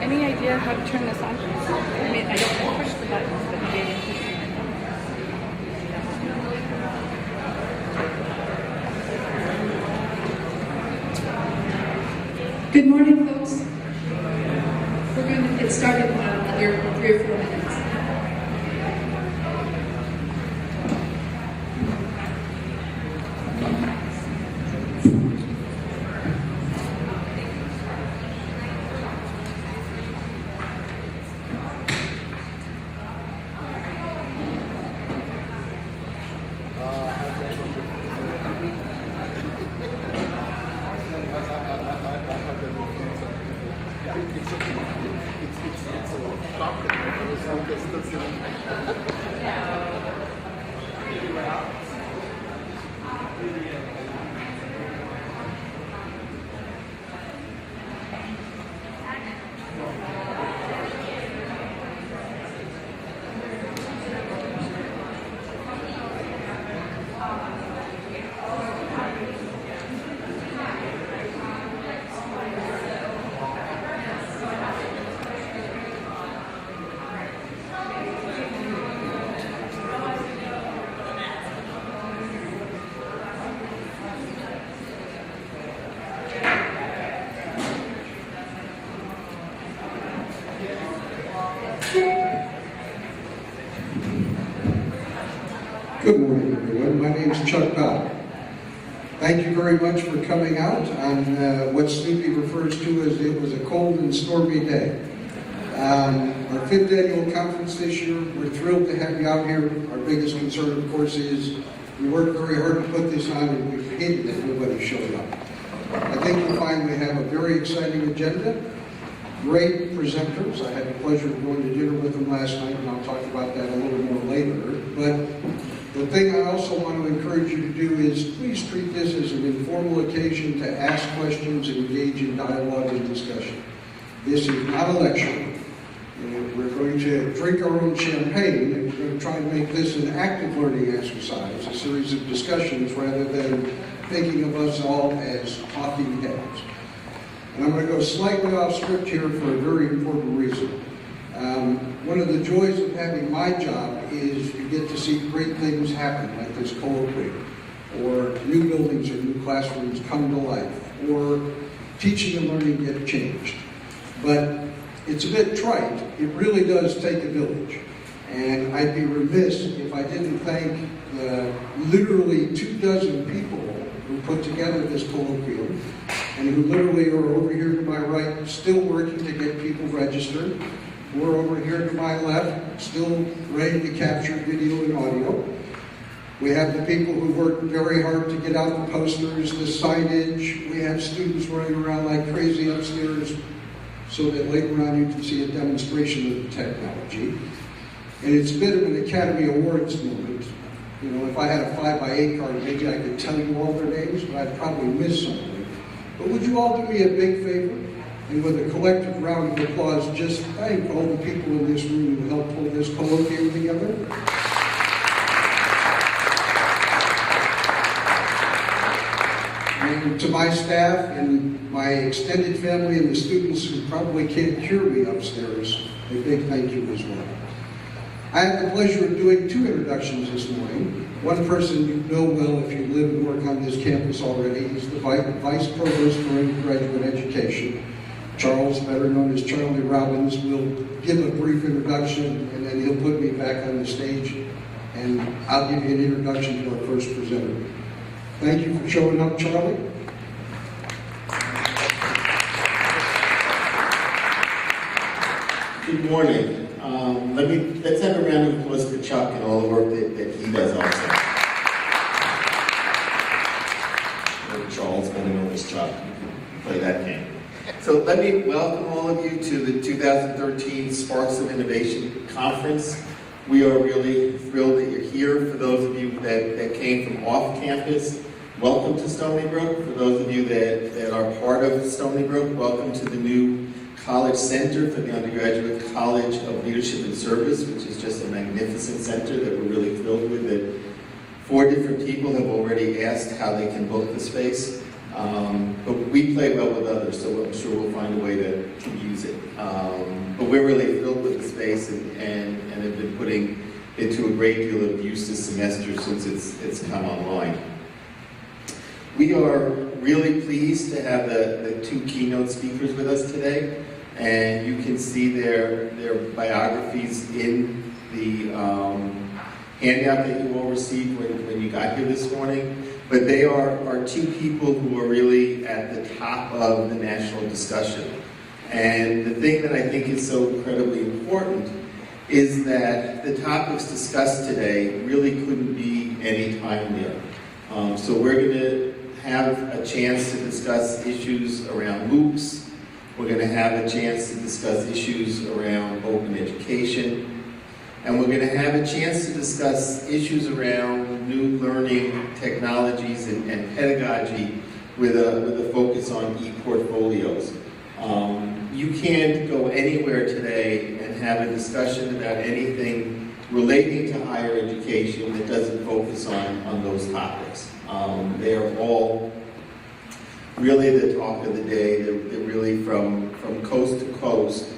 Any idea how to turn this on? I mean, I don't push the buttons, but maybe I push them. Good morning, folks. We're going to get started in another 3 or 4 minutes. Good morning, everyone. My name is Chuck Bell. Thank you very much for coming out on what Snoopy refers to as it was a cold and stormy day. Our 5th annual conference this year, we're thrilled to have you out here. Our biggest concern, of course, is we worked very hard to put this on and we hated that nobody showed up. I think you'll find we have a very exciting agenda. Great presenters. I had the pleasure of going to dinner with them last night, and I'll talk about that a little more later. But the thing I also want to encourage you to do is please treat this as an informal occasion to ask questions and engage in dialogue and discussion. This is not a lecture. We're going to drink our own champagne, and we're going to try and make this an active learning exercise, a series of discussions rather than thinking of us all as talking heads. And I'm going to go slightly off script here for a very important reason. One of the joys of having my job is you get to see great things happen, like this colloquium, or new buildings or new classrooms come to life, or teaching and learning get changed. But it's a bit trite. It really does take a village. And I'd be remiss if I didn't thank the literally 24 people who put together this colloquium, and who literally are over here to my right, still working to get people registered. We're over here to my left, still ready to capture video and audio. We have the people who worked very hard to get out the posters, the signage. We have students running around like crazy upstairs so that later on you can see a demonstration of the technology. And it's a bit of an Academy Awards moment. You know, if I had a 5x8 card, maybe I could tell you all their names, but I'd probably miss something. But would you all do me a big favor? And with a collective round of applause, just thank all the people in this room who helped pull this colloquium together. And to my staff and my extended family and the students who probably can't hear me upstairs, a big thank you as well. I have the pleasure of doing 2 introductions this morning. One person you know well if you live and work on this campus already. He's the Vice Provost for Undergraduate Education. Charles, better known as Charlie Robbins, will give a brief introduction, and then he'll put me back on the stage, and I'll give you an introduction to our first presenter. Thank you for showing up, Charlie. Good morning. Let's have a round of applause for Chuck and all the work that he does also. Or Charles, better known as Chuck. Play that game. So let me welcome all of you to the 2013 Sparks of Innovation Conference. We are really thrilled that you're here. For those of you that came from off campus, welcome to Stony Brook. For those of you that are part of Stony Brook, welcome to the new College Center for the Undergraduate College of Leadership and Service, which is just a magnificent center that we're really thrilled with. That 4 different people have already asked how they can book the space. But we play well with others, so I'm sure we'll find a way to use it. But we're really thrilled with the space and have been putting into a great deal of use this semester since it's come online. We are really pleased to have the two keynote speakers with us today, and you can see their biographies in the handout that you all received when you got here this morning. But they are two people who are really at the top of the national discussion. And the thing that I think is so incredibly important is that the topics discussed today really couldn't be any timelier. So we're going to have a chance to discuss issues around MOOCs. We're going to have a chance to discuss issues around open education. And we're going to have a chance to discuss issues around new learning technologies and pedagogy with a focus on e-portfolios. You can't go anywhere today and have a discussion about anything relating to higher education that doesn't focus on those topics. They are all really the talk of the day. They're really from coast to coast.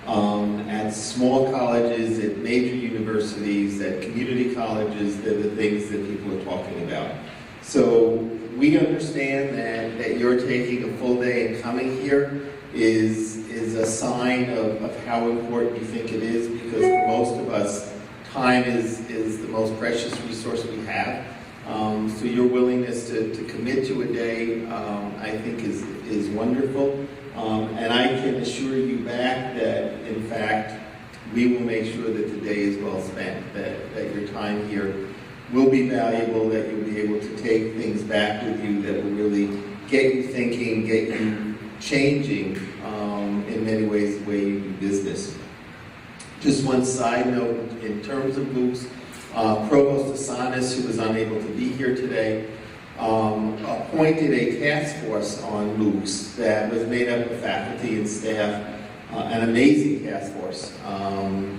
At small colleges, at major universities, at community colleges, they're the things that people are talking about. So we understand that you're taking a full day and coming here is a sign of how important you think it is, because for most of us, time is the most precious resource we have. So your willingness to commit to a day, I think is wonderful. And I can assure you back that, in fact, we will make sure that the day is well spent, that your time here will be valuable, that you'll be able to take things back with you that will really get you thinking, get you changing in many ways the way you do business. Just one side note, in terms of MOOCs, Provost Asanis, who was unable to be here today, appointed a task force on MOOCs that was made up of faculty and staff, an amazing task force.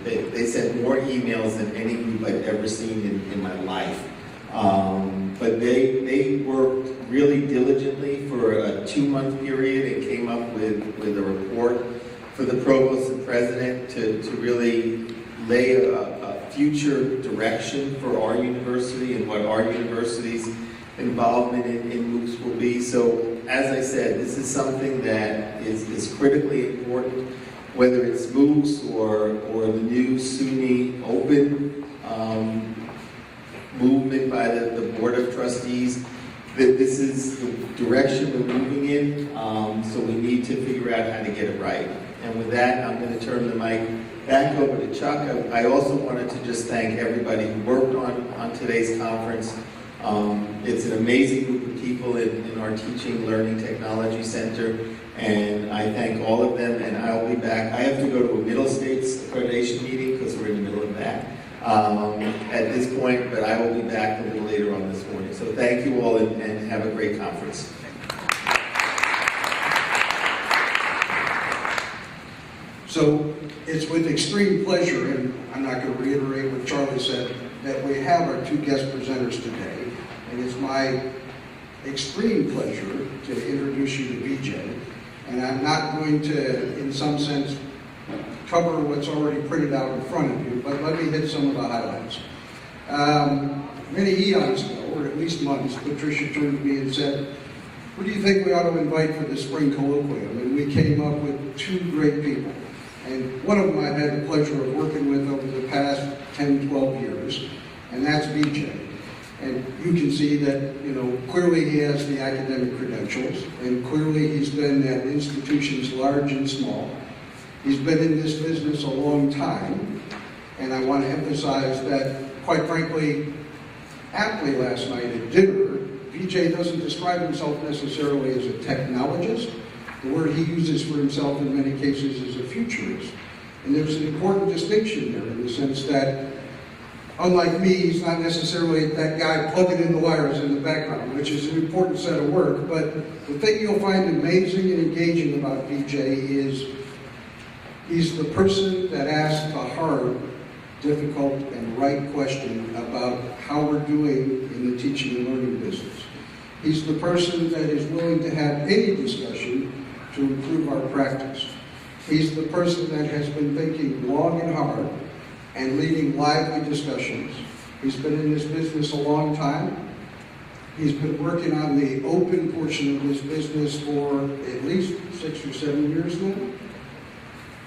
They sent more emails than any group I've ever seen in my life. But they worked really diligently for a 2-month period and came up with a report for the provost and president to really lay a future direction for our university and what our university's involvement in MOOCs will be. So, as I said, this is something that is critically important, whether it's MOOCs or the new SUNY Open movement by the Board of Trustees, that this is the direction we're moving in, so we need to figure out how to get it right. And with that, I'm going to turn the mic back over to Chuck. I also wanted to just thank everybody who worked on today's conference. It's an amazing group of people in our Teaching Learning Technology Center, and I thank all of them, and I'll be back. I have to go to a Middle States accreditation meeting because we're in the middle of that at this point, but I will be back a little later on this morning. So thank you all, and have a great conference. So it's with extreme pleasure, and I'm not going to reiterate what Charlie said, that we have our two guest presenters today. And it's my extreme pleasure to introduce you to Vijay. And I'm not going to, in some sense, cover what's already printed out in front of you, but let me hit some of the highlights. Many eons ago, or at least months, Patricia turned to me and said, "Who do you think we ought to invite for the spring colloquium?" And we came up with two great people. And one of them I've had the pleasure of working with over the past 10, 12 years, and that's Vijay. And you can see that, clearly he has the academic credentials, and clearly he's been at institutions large and small. He's been in this business a long time, and I want to emphasize that, quite frankly, aptly last night at dinner, Vijay doesn't describe himself necessarily as a technologist. The word he uses for himself in many cases is a futurist. And there's an important distinction there in the sense that, unlike me, he's not necessarily that guy plugging in the wires in the background, which is an important set of work. But the thing you'll find amazing and engaging about Vijay is he's the person that asks the hard, difficult, and right question about how we're doing in the teaching and learning business. He's the person that is willing to have any discussion to improve our practice. He's the person that has been thinking long and hard and leading lively discussions. He's been in this business a long time. He's been working on the open portion of this business for at least 6 or 7 years now.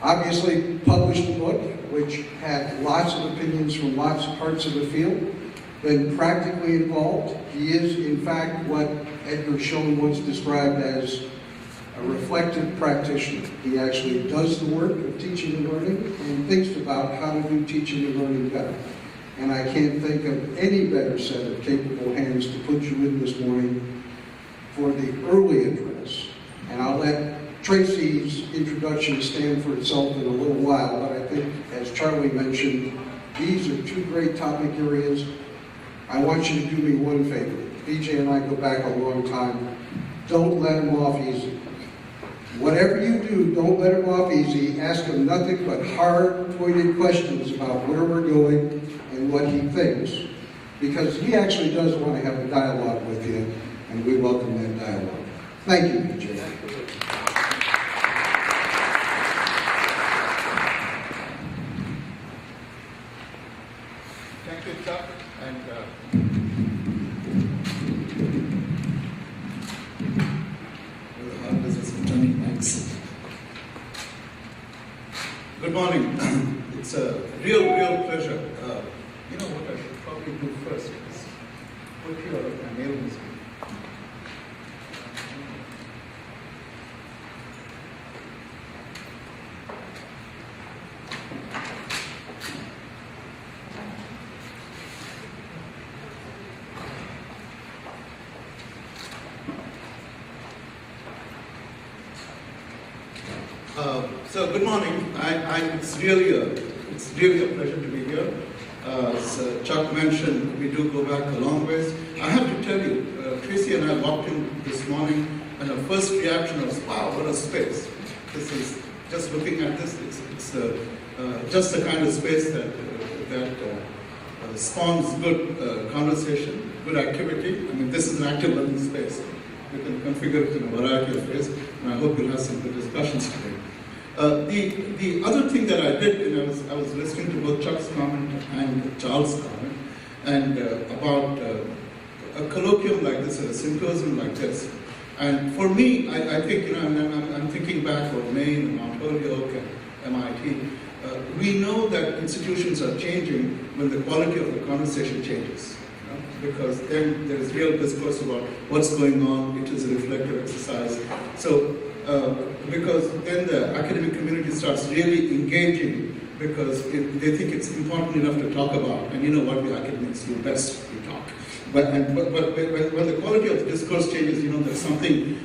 Obviously published a book which had lots of opinions from lots of parts of the field, been practically involved. He is, in fact, what Edgar Schoen once described as a reflective practitioner. He actually does the work of teaching and learning and thinks about how to do teaching and learning better. And I can't think of any better set of capable hands to put you in this morning for the early address. And I'll let Tracy's introduction stand for itself in a little while, but I think, as Charlie mentioned, these are two great topic areas. I want you to do me one favor. Vijay and I go back a long time. Don't let him off easy. Whatever you do, don't let him off easy. Ask him nothing but hard, pointed questions about where we're going and what he thinks, because he actually does want to have a dialogue with you, and we welcome that dialogue. Thank you, Vijay. Thank you, Chuck. And this is Stony. Thanks. Good morning. It's a real pleasure. You know what I should probably do first is put your nails. So good morning. It's really a pleasure to be here. As Chuck mentioned, we do go back a long ways. I have to tell you, Tracy and I walked in this morning, and our first reaction was, "Wow, what a space! This is just looking at this. It's just the kind of space that spawns good conversation, good activity. I mean, this is an active learning space. You can configure it in a variety of ways, and I hope you'll have some good discussions today." The other thing that I did, I was listening to both Chuck's comment and Charles' comment, and about a colloquium like this, or a symposium like this. And for me, I think, I'm thinking back of Maine, Mount Holyoke, and MIT. We know that institutions are changing when the quality of the conversation changes. Because then there is real discourse about what's going on. It is a reflective exercise. So, because then the academic community starts really engaging, because they think it's important enough to talk about. And you know what the academics do best, we talk. But when the quality of the discourse changes, that something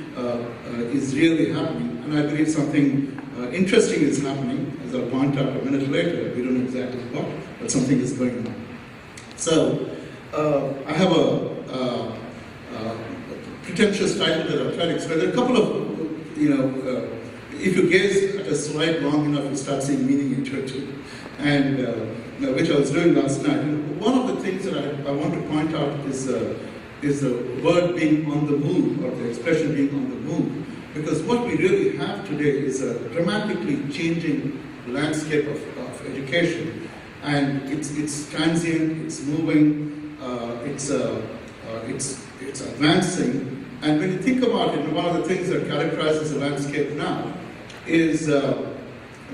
is really happening. And I believe something interesting is happening. As I'll point out a minute later, we don't know exactly what, but something is going on. So, I have a pretentious title that I'll try to explain. There are a couple of, if you gaze at a slide long enough, you start seeing meaning into it too. And which I was doing last night. And one of the things that I want to point out is the word being on the move, or the expression being on the move. Because what we really have today is a dramatically changing landscape of education. And it's transient, it's moving, it's advancing. And when you think about it, one of the things that characterizes the landscape now is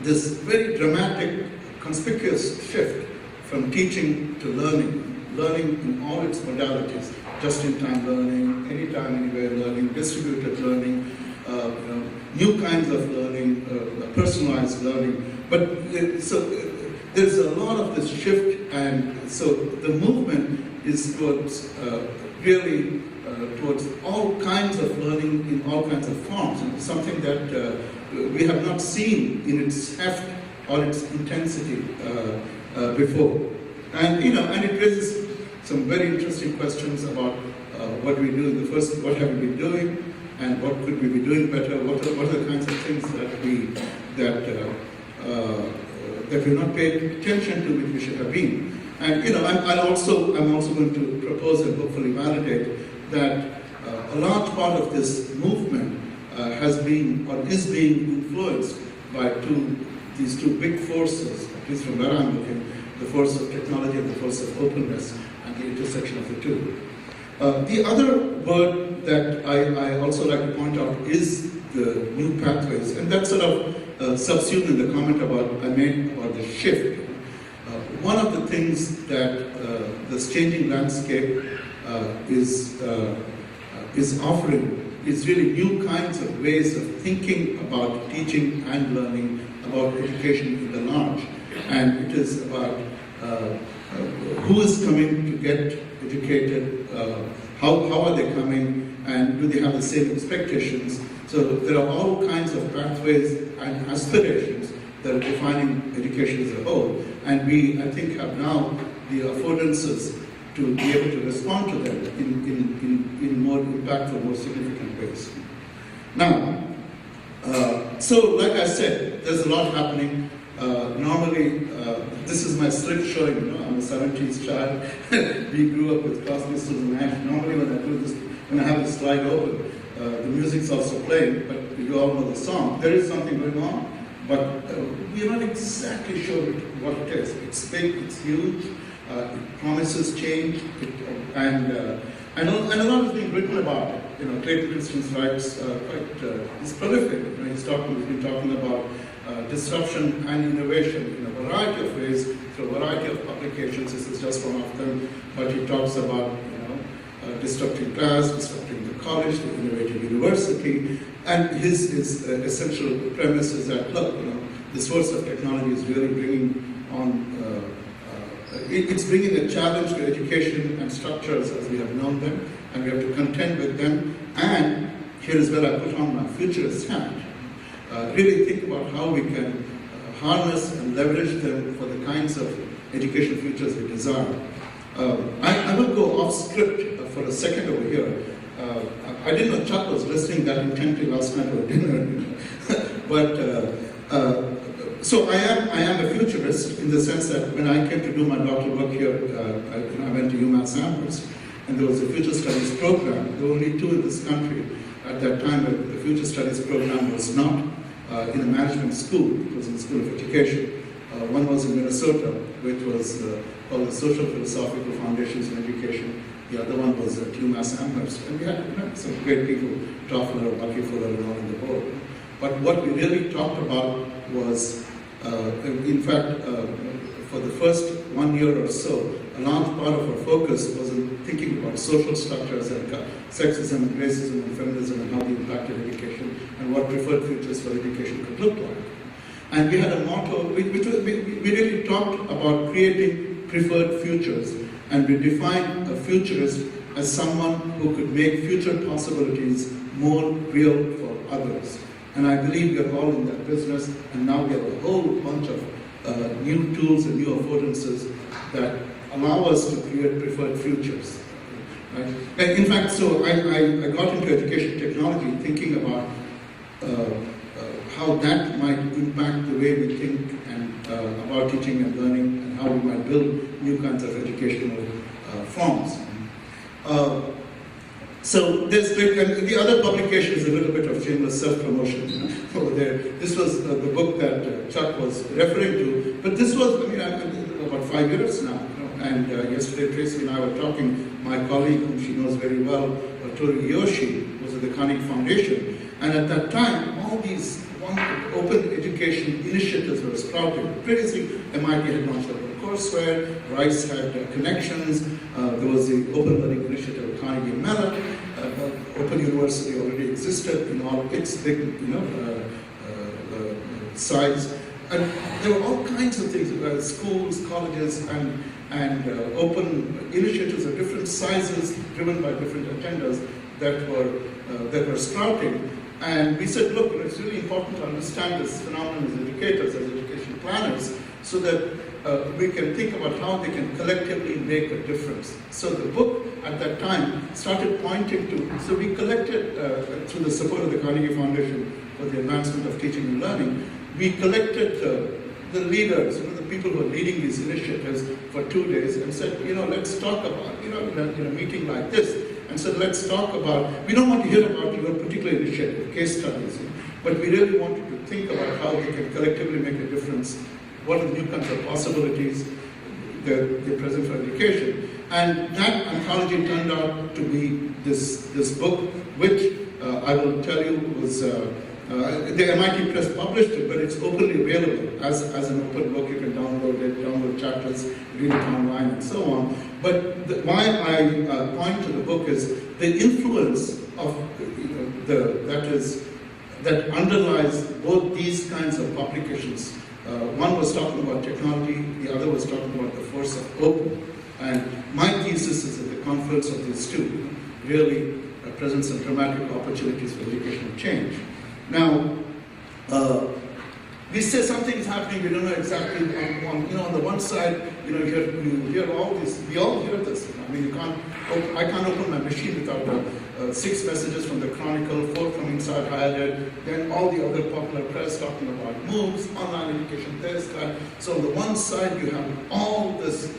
this very dramatic, conspicuous shift from teaching to learning in all its modalities, just-in-time learning, anytime, anywhere learning, distributed learning, new kinds of learning, personalized learning. But there's a lot of this shift, and so the movement is towards really towards all kinds of learning in all kinds of forms, and something that we have not seen in its heft or its intensity before. And and it raises some very interesting questions about what we do in the first, what have we been doing, and what could we be doing better? What are the kinds of things that we're not paying attention to, which we should have been? And I'm also going to propose and hopefully validate that a large part of this movement has been or is being influenced by these two big forces, at least from where I'm looking, the force of technology and the force of openness, and the intersection of the two. The other word that I also like to point out is the new pathways, and that's sort of subsumed in the comment I made about the shift. One of the things that this changing landscape is offering is really new kinds of ways of thinking about teaching and learning, about education in the large. And it is about who is coming to get educated, how are they coming, and do they have the same expectations. So there are all kinds of pathways and aspirations that are defining education as a whole. And we, I think, have now the affordances to be able to respond to them in more impactful, more significant ways. Now, so like I said, there's a lot happening. Normally, this is my slip showing, I'm a 70s child. We grew up with classmates and Nash. Normally when I do this, when I have the slide open, the music's also playing, but you all know the song. There is something going on, but we're not exactly sure what it is. It's big, it's huge, it promises change, and a lot is being written about it. Clayton Christensen writes he's prolific. He's been talking about disruption and innovation in a variety of ways, through a variety of publications. This is just one of them, but he talks about disrupting class, disrupting the college, the innovative university, and his essential premise is that, look, the source of technology is really bringing on, it's bringing a challenge to education and structures as we have known them, and we have to contend with them, and here is where I put on my futurist hat. Really think about how we can harness and leverage them for the kinds of education futures we desire. I will go off script for a second over here. I didn't know Chuck was listening that intently last night over dinner, but so I am a futurist in the sense that when I came to do my doctoral work here, I went to UMass Amherst, and there was a future studies program. There were only two in this country at that time. The future studies program was not in a management school; it was in the School of Education. One was in Minnesota, which was called the Social Philosophical Foundations in Education. The other one was at UMass Amherst. And we had some great people, Toffler, Bucky Fuller, and all on the board. But what we really talked about was, in fact, for the first 1 year or so, a large part of our focus was in thinking about social structures and sexism and racism and feminism and how they impacted education and what preferred futures for education could look like. And we had a motto, we really talked about creating preferred futures, and we defined a futurist as someone who could make future possibilities more real for others. And I believe we are all in that business, and now we have a whole bunch of new tools and new affordances that allow us to create preferred futures. Right? And in fact, so I got into education technology thinking about how that might impact the way we think and about teaching and learning, and how we might build new kinds of educational forms. So there's and the other publication is a little bit of shameless self-promotion over there. This was the book that Chuck was referring to, but this was, I've been about 5 years now. And yesterday Tracy and I were talking, my colleague whom she knows very well, Tori Yoshi, was at the Carnegie Foundation. And at that time, all these open education initiatives were sprouting. Previously, MIT had launched OpenCourseWare, Rice had connections, there was the Open Learning Initiative at Carnegie Mellon, Open University already existed in all its big, size. And there were all kinds of things, schools, colleges, and open initiatives of different sizes, driven by different agendas that were sprouting. And we said, look, it's really important to understand this phenomenon as educators, as education planners, so that we can think about how they can collectively make a difference. So the book at that time started pointing to, so we collected, through the support of the Carnegie Foundation for the Advancement of Teaching and Learning, we collected the leaders, the people who are leading these initiatives for 2 days and said, let's talk about, in a meeting like this. and said, let's talk about, we don't want to hear about your particular initiative, case studies, but we really wanted to think about how we can collectively make a difference, what are the new kinds of possibilities that they present for education. And that anthology turned out to be this book, which I will tell you was, the MIT Press published it, but it's openly available as an open book. You can download it, download chapters, read it online, and so on. But why I point to the book is the influence of that underlies both these kinds of publications. One was talking about technology, the other was talking about the force of hope. And my thesis is that the confluence of these two really presents some dramatic opportunities for educational change. Now, we say something is happening, we don't know exactly, on the one side, you hear all this, we all hear this. I mean, I can't open my machine without 6 messages from the Chronicle, 4 from Inside Higher Ed, then all the other popular press talking about MOOCs, online education, this, that. So on the one side, you have all this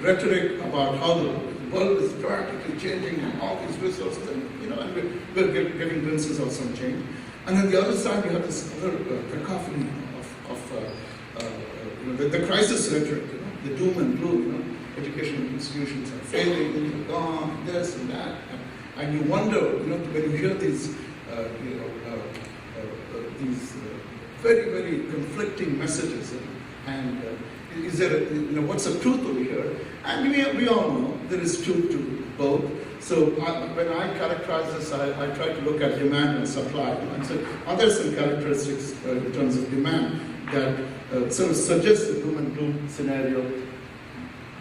rhetoric about how the world is dramatically changing and all these resources, and we're getting glimpses of some change. And on the other side, you have this other cacophony of the crisis rhetoric, the doom and gloom. Educational institutions are failing, they're gone, this and that, and you wonder, when you hear these, very, very conflicting messages, and is there, what's the truth over here? And we all know there is truth to both. So when I characterize this, I try to look at demand and supply. And so are there some characteristics in terms of demand that sort of suggest the doom and gloom scenario?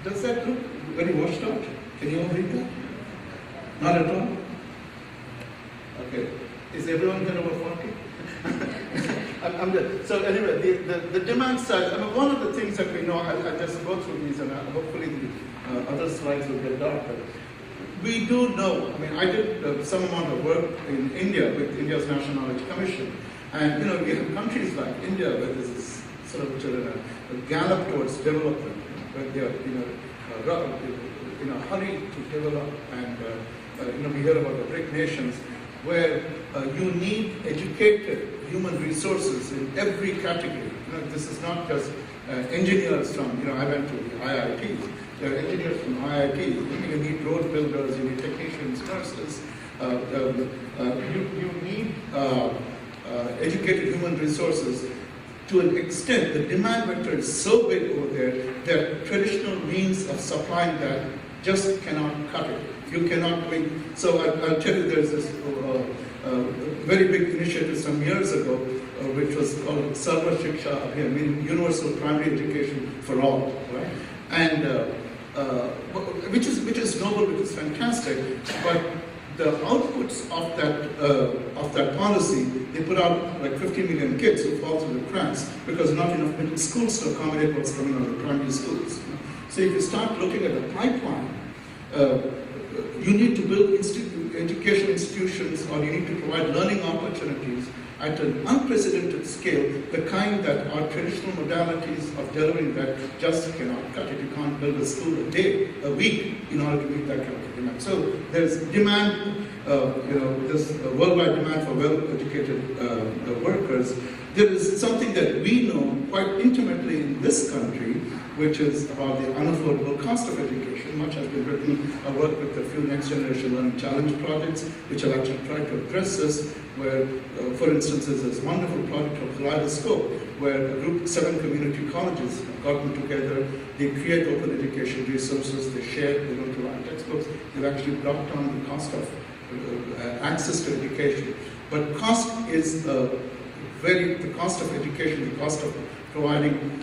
Does that look very washed out? Can you all read that? Not at all? Okay. Is everyone here over 40? I'm good. So anyway, the demand side, one of the things that we know, I'll just go through these, and hopefully the other slides will get darker. We do know, I did some amount of work in India with India's National Knowledge Commission, and we have countries like India where there's this sort of a gallop towards development, where they are in a hurry to develop, and we hear about the BRIC nations, where you need educated human resources in every category. This is not just engineers from, I went to the IITs. There are engineers from IITs. You need road builders, you need technicians, nurses. You need educated human resources. To an extent, the demand vector is so big over there that traditional means of supplying that just cannot cut it. You cannot win. So I'll tell you, there's this very big initiative some years ago, which was called Sarva Shiksha, meaning universal primary education for all, right? And which is noble, which is fantastic, but the outputs of that policy, they put out like 50 million kids who fall through the cracks because not enough middle schools to accommodate what's coming out of the primary schools. So if you start looking at the pipeline, you need to build educational institutions, or you need to provide learning opportunities at an unprecedented scale, the kind that our traditional modalities of delivering that just cannot cut it. You can't build a school a day, a week, in order to meet that kind of demand. So there's demand, there's a worldwide demand for well-educated workers. There is something that we know quite intimately in this country, which is about the unaffordable cost of education. Much has been written. I work with a few next generation learning challenge projects, which have actually tried to address this, where, for instance, there's this wonderful project of Kaleidoscope, where a group, 7 community colleges have gotten together, they create open education resources, they share, they don't provide textbooks, they've actually brought down the cost of access to education. But cost is the cost of education, the cost of providing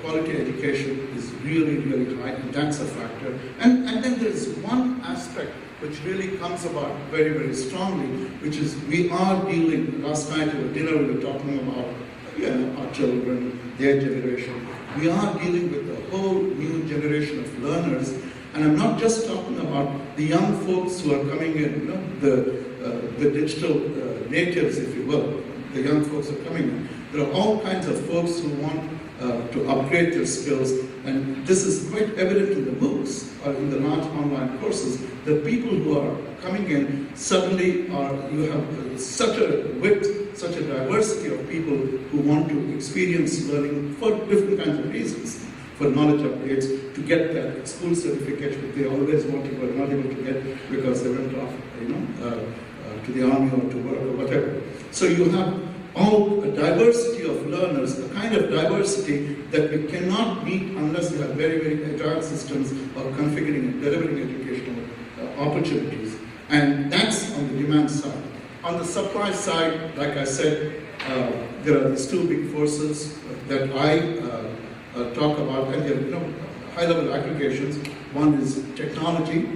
quality education is really, really high, and that's a factor. And then there's one aspect which really comes about very, very strongly, which is we are dealing, last night at dinner we were talking about our children, their generation. We are dealing with a whole new generation of learners, and I'm not just talking about the young folks who are coming in, the digital natives, if you will. The young folks are coming in. There are all kinds of folks who want to upgrade their skills, and this is quite evident in the MOOCs or in the large online courses. The people who are coming in suddenly you have such a width, such a diversity of people who want to experience learning for different kinds of reasons, for knowledge upgrades, to get that school certificate that they always wanted but not able to get because they went off, to the army or to work or whatever. So you have all a diversity of learners, a kind of diversity that we cannot meet unless we have very, very agile systems of configuring and delivering educational opportunities. And that's on the demand side. On the supply side, like I said, there are these two big forces that I talk about, and they're high-level aggregations. One is technology,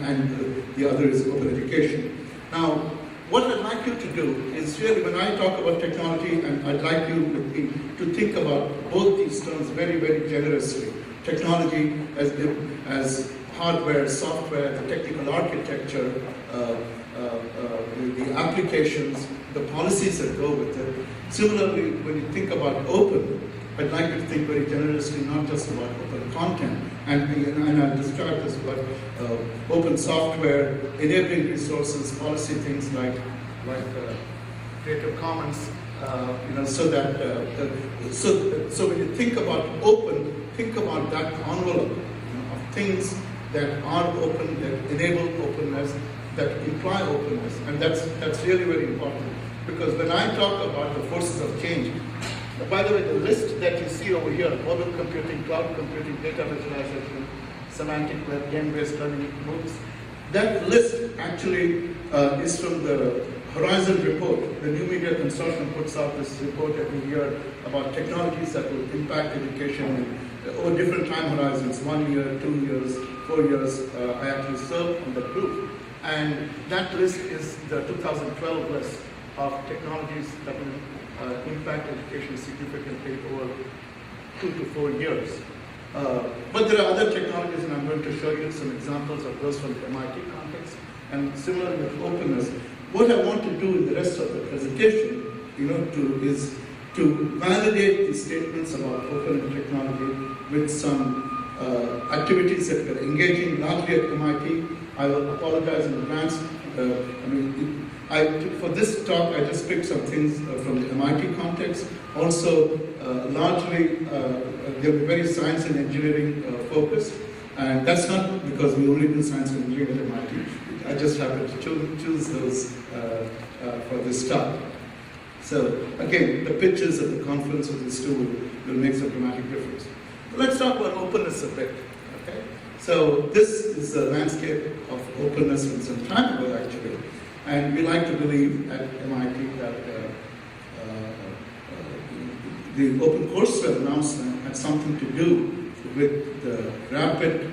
and the other is open education. Now, what I'd like you to do is really, when I talk about technology, and I'd like you with me to think about both these terms very, very generously. Technology as hardware, software, the technical architecture, the applications, the policies that go with it. Similarly, when you think about open, I'd like you to think very generously, not just about open content, and I'll describe this, but open software, enabling resources, policy things like Creative Commons, so that so when you think about open, think about that envelope of things that are open, that enable openness, that imply openness, and that's really very important, because when I talk about the forces of change. By the way, the list that you see over here, mobile computing, cloud computing, data visualization, semantic web, game-based learning, MOOCs, that list actually is from the Horizon report. The New Media Consortium puts out this report every year about technologies that will impact education over different time horizons, 1 year, 2 years, 4 years. I actually serve on that group. And that list is the 2012 list of technologies that will impact education significantly over 2 to 4 years. But there are other technologies, and I'm going to show you some examples of those from the MIT context. And similarly with openness, what I want to do in the rest of the presentation, is to validate the statements about open technology with some activities that we're engaging largely at MIT. I will apologize in advance. For this talk, I just picked some things from the MIT context. Also, largely, they'll be very science and engineering focused. And that's not because we only do science and engineering at MIT. I just happened to choose those for this talk. So, again, the pitches at the conference of these two will make some dramatic difference. But let's talk about openness a bit. Okay? So, this is the landscape of openness from some time ago, actually. And we like to believe at MIT that the OpenCourseWare announcement had something to do with the rapid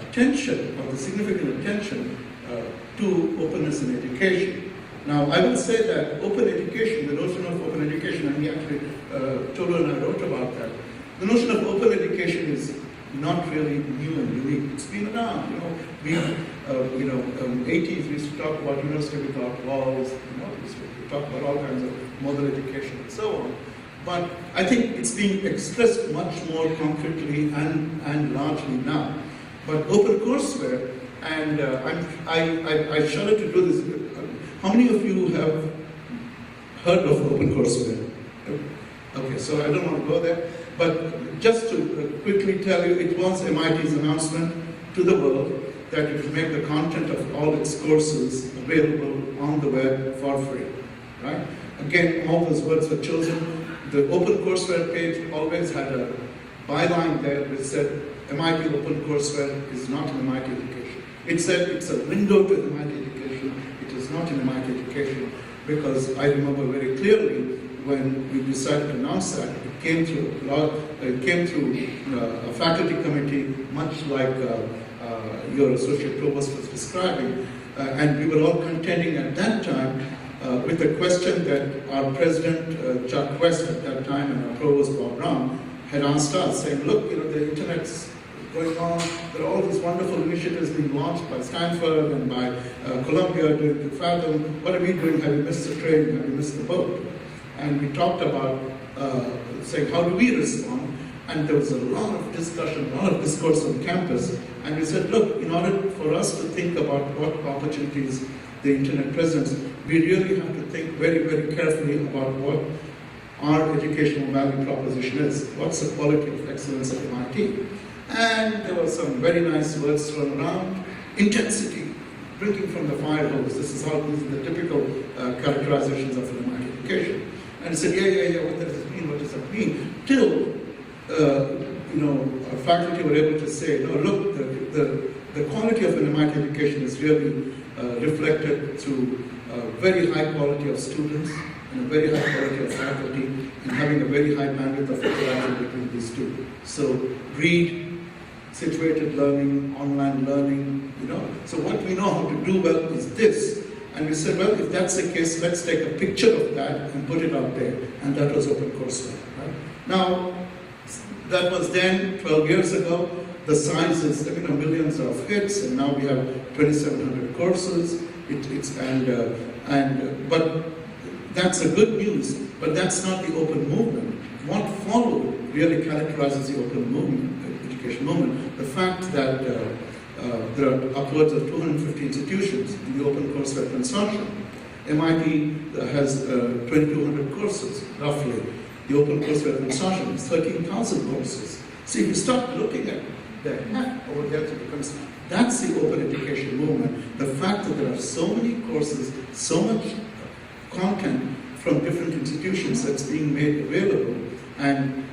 attention, or the significant attention to openness in education. Now, I will say that open education, the notion of open education, and we actually, Tolu and I wrote about that. The notion of open education is not really new and unique. It's been around. We 80s we used to talk about university without walls. We talk about all kinds of model education and so on. But I think it's being expressed much more concretely and largely now. But OpenCourseWare, and I shudder to do this. How many of you have heard of OpenCourseWare? Okay, so I don't want to go there. But just to quickly tell you, it was MIT's announcement to the world that it will make the content of all its courses available on the web for free. Right? Again, all those words were chosen. The OpenCourseWare page always had a byline there which said, MIT OpenCourseWare is not an MIT education. It said it's a window to MIT education. It is not an MIT education, because I remember very clearly when we decided to announce that, it came through a faculty committee, much like your associate provost was describing, and we were all contending at that time with the question that our president, Chuck West at that time, and our provost, Bob Brown, had asked us, saying, look, the internet's going on, there are all these wonderful initiatives being launched by Stanford and by Columbia doing the Fathom. What are we doing? Have you missed the train? Have you missed the boat? and we talked about saying, how do we respond? And there was a lot of discussion, a lot of discourse on campus. And we said, look, in order for us to think about what opportunities the internet presents, we really have to think very, very carefully about what our educational value proposition is. What's the quality of excellence of MIT? And there were some very nice words thrown around. Intensity, drinking from the fire hose. These are the typical characterizations of an MIT education. And I said, yeah, what does it mean? What does that mean? Till our faculty were able to say, no, look, the quality of an MIT education is really reflected through a very high quality of students and a very high quality of faculty and having a very high bandwidth of interaction between these two. So read, situated learning, online learning, So what we know how to do well is this. And we said, well, if that's the case, let's take a picture of that and put it out there. And that was OpenCourseWare. Right? Now, that was then 12 years ago. The size is millions of hits, and now we have 2,700 courses. But that's a good news. But that's not the open movement. What followed really characterizes the open movement, education movement. The fact that there are upwards of 250 institutions in the OpenCourseWare consortium. MIT has 2,200 courses, roughly. The OpenCourseWare consortium is 13,000 courses. So if you start looking at the map over there to the consortium, that's the open education movement. The fact that there are so many courses, so much content from different institutions that's being made available, and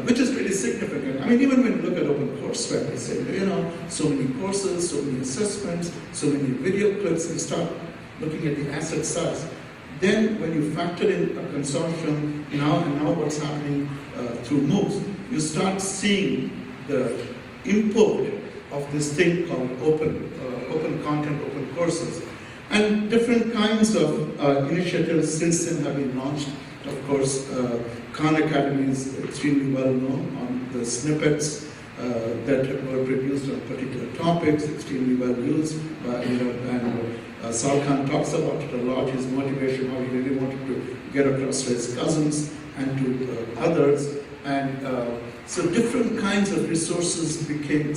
which is really significant. I mean, even when you look at OpenCourseWare, they say, so many courses, so many assessments, so many video clips, and start looking at the asset size. Then when you factor in a consortium, now what's happening through MOOCs, you start seeing the import of this thing called open content, open courses. And different kinds of initiatives since then have been launched. Of course, Khan Academy is extremely well known on the snippets that were produced on particular topics, extremely well used. Sal Khan talks about it a lot, his motivation, how he really wanted to get across to his cousins and to others. And so different kinds of resources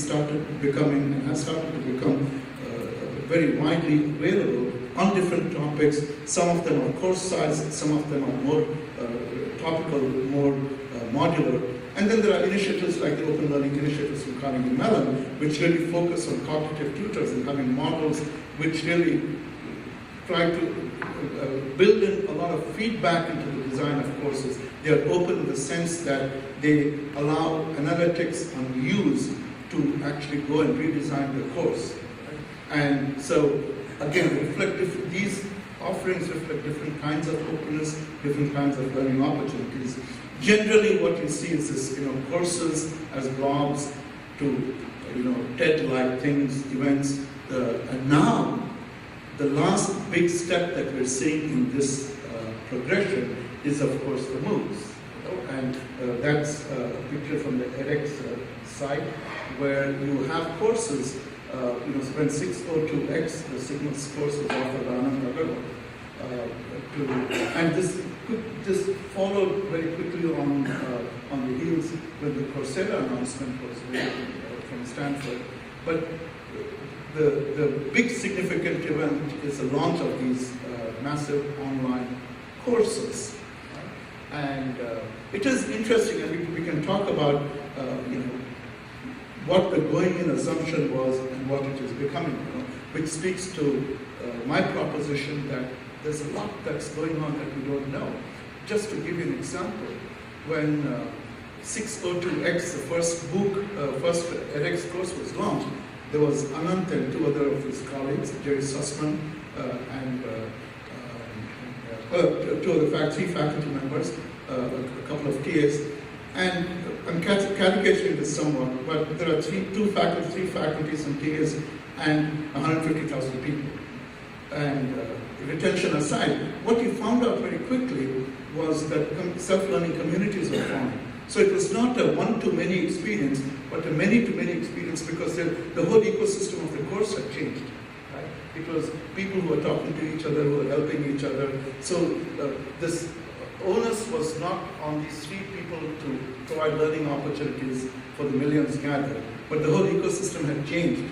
started to become very widely available on different topics. Some of them are course-sized, some of them are more topical, more modular. And then there are initiatives like the Open Learning Initiatives from Carnegie Mellon, which really focus on cognitive tutors and having models which really try to build in a lot of feedback into the design of courses. They are open in the sense that they allow analytics on use to actually go and redesign the course. And so, again, these offerings reflect different kinds of openness, different kinds of learning opportunities. Generally, what you see is this, courses as blogs to, TED-like things, events, and now the last big step that we're seeing in this progression is, of course, the MOOCs. And that's a picture from the edX site where you have courses. When 602X, the Signals course was offered by Anand Agarwal. And this followed very quickly on the heels when the Coursera announcement was made from Stanford. But the big significant event is the launch of these massive online courses. And it is interesting, and we can talk about what the going-in assumption was and what it is becoming, which speaks to my proposition that there's a lot that's going on that we don't know. Just to give you an example, when 602X, the first edX course was launched, there was Anant and two other of his colleagues, Jerry Sussman and three faculty members, a couple of TAs, and I'm caricaturing this somewhat, but there are three faculties and TAs and 150,000 people. And retention aside, what we found out very quickly was that self-learning communities were formed. So it was not a one-to-many experience, but a many-to-many experience because the whole ecosystem of the course had changed. Right? It was people who were talking to each other, who were helping each other. So this onus was not on these 3 people to provide learning opportunities for the millions gathered, but the whole ecosystem had changed.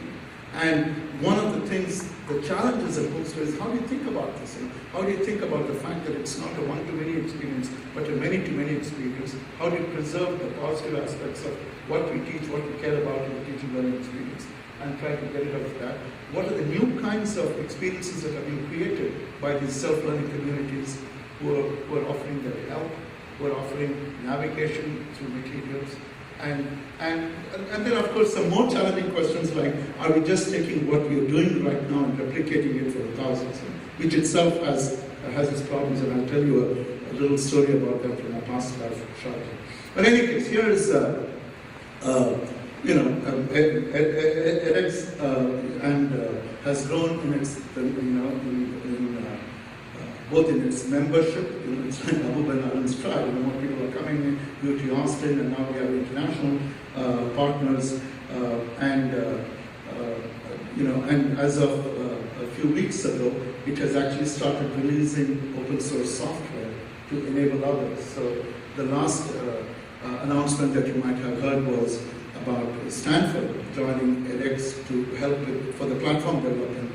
And one of the things, the challenges that posed is how do you think about this? How do you think about the fact that it's not a one-to-many experience, but a many-to-many experience? How do you preserve the positive aspects of what we teach, what we care about in the teaching learning experience, and try to get rid of that? What are the new kinds of experiences that are being created by these self-learning communities who are offering their help, who are offering navigation through materials? And then, of course, some more challenging questions like, are we just taking what we are doing right now and replicating it for the thousands, which itself has its problems, and I'll tell you a little story about that from my past life shortly. But in any case, here is, edX has grown in its, both in its membership, it's like Abu Ben Alan's tribe, more people are coming in, UT Austin, and now we have international partners, and as of a few weeks ago, it has actually started releasing open source software to enable others. So the last announcement that you might have heard was about Stanford joining edX to help for the platform development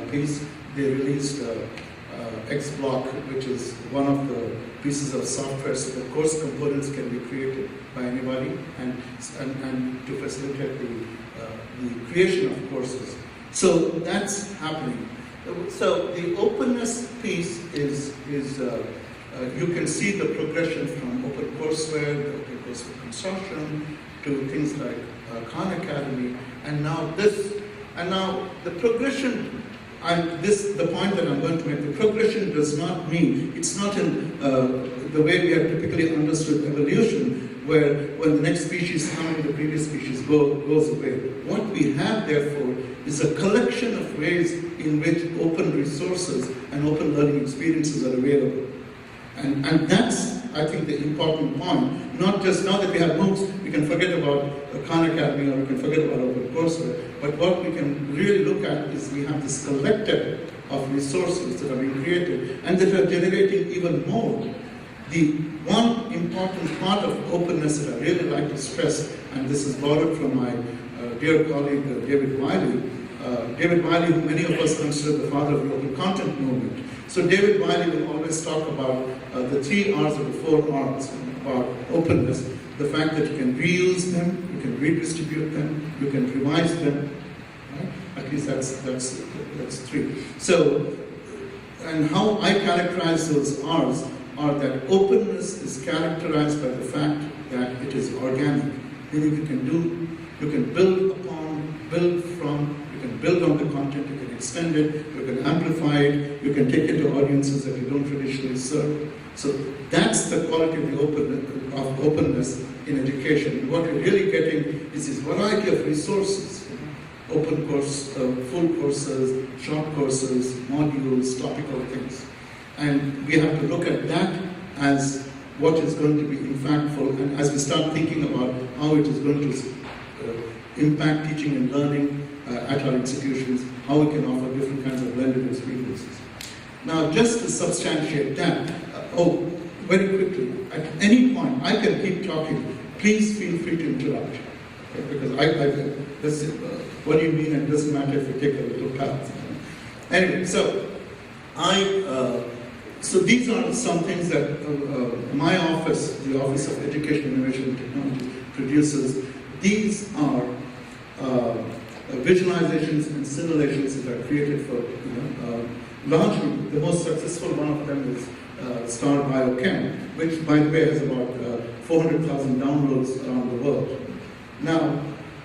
piece. They released XBlock, which is one of the pieces of software, so the course components can be created by anybody, and to facilitate the creation of courses. So that's happening. So the openness piece is you can see the progression from OpenCourseWare, the OpenCourseWare Consortium, to things like Khan Academy, and now this, and now the progression. And the point that I'm going to make, the progression does not mean, it's not in the way we have typically understood evolution, where when the next species comes, the previous species goes away. What we have, therefore, is a collection of ways in which open resources and open learning experiences are available. And that's, I think, the important point. Not just now that we have MOOCs, we can forget about Khan Academy, or we can forget about OpenCourseWare, but what we can really look at is we have this collective of resources that are being created and that are generating even more. The one important part of openness that I really like to stress, and this is borrowed from my dear colleague David Wiley, who many of us consider the father of the open content movement. So David Wiley will always talk about the 3 R's or the 4 R's about openness. The fact that you can reuse them, you can redistribute them, you can revise them. Right? At least that's 3. So, and how I characterize those R's are that openness is characterized by the fact that it is organic. Meaning you can build upon, build from, you can build on the content, you can extend it, you can amplify it, you can take it to audiences that you don't traditionally serve. So that's the quality of the openness in education. And what you're really getting is this variety of resources. Open course, full courses, short courses, modules, topical things. And we have to look at that as what is going to be impactful, and as we start thinking about how it is going to impact teaching and learning at our institutions, how we can offer different kinds of blended experiences. Now, just to substantiate that, very quickly, at any point, I can keep talking. Please feel free to interrupt, because what do you mean? It doesn't matter if you take a little path. Anyway, so so these are some things that my office, the Office of Education, Innovation and Technology, produces. These are visualizations and simulations that are created for, largely the most successful one of them is Star BioChem, which, by the way, has about 400,000 downloads around the world. Now,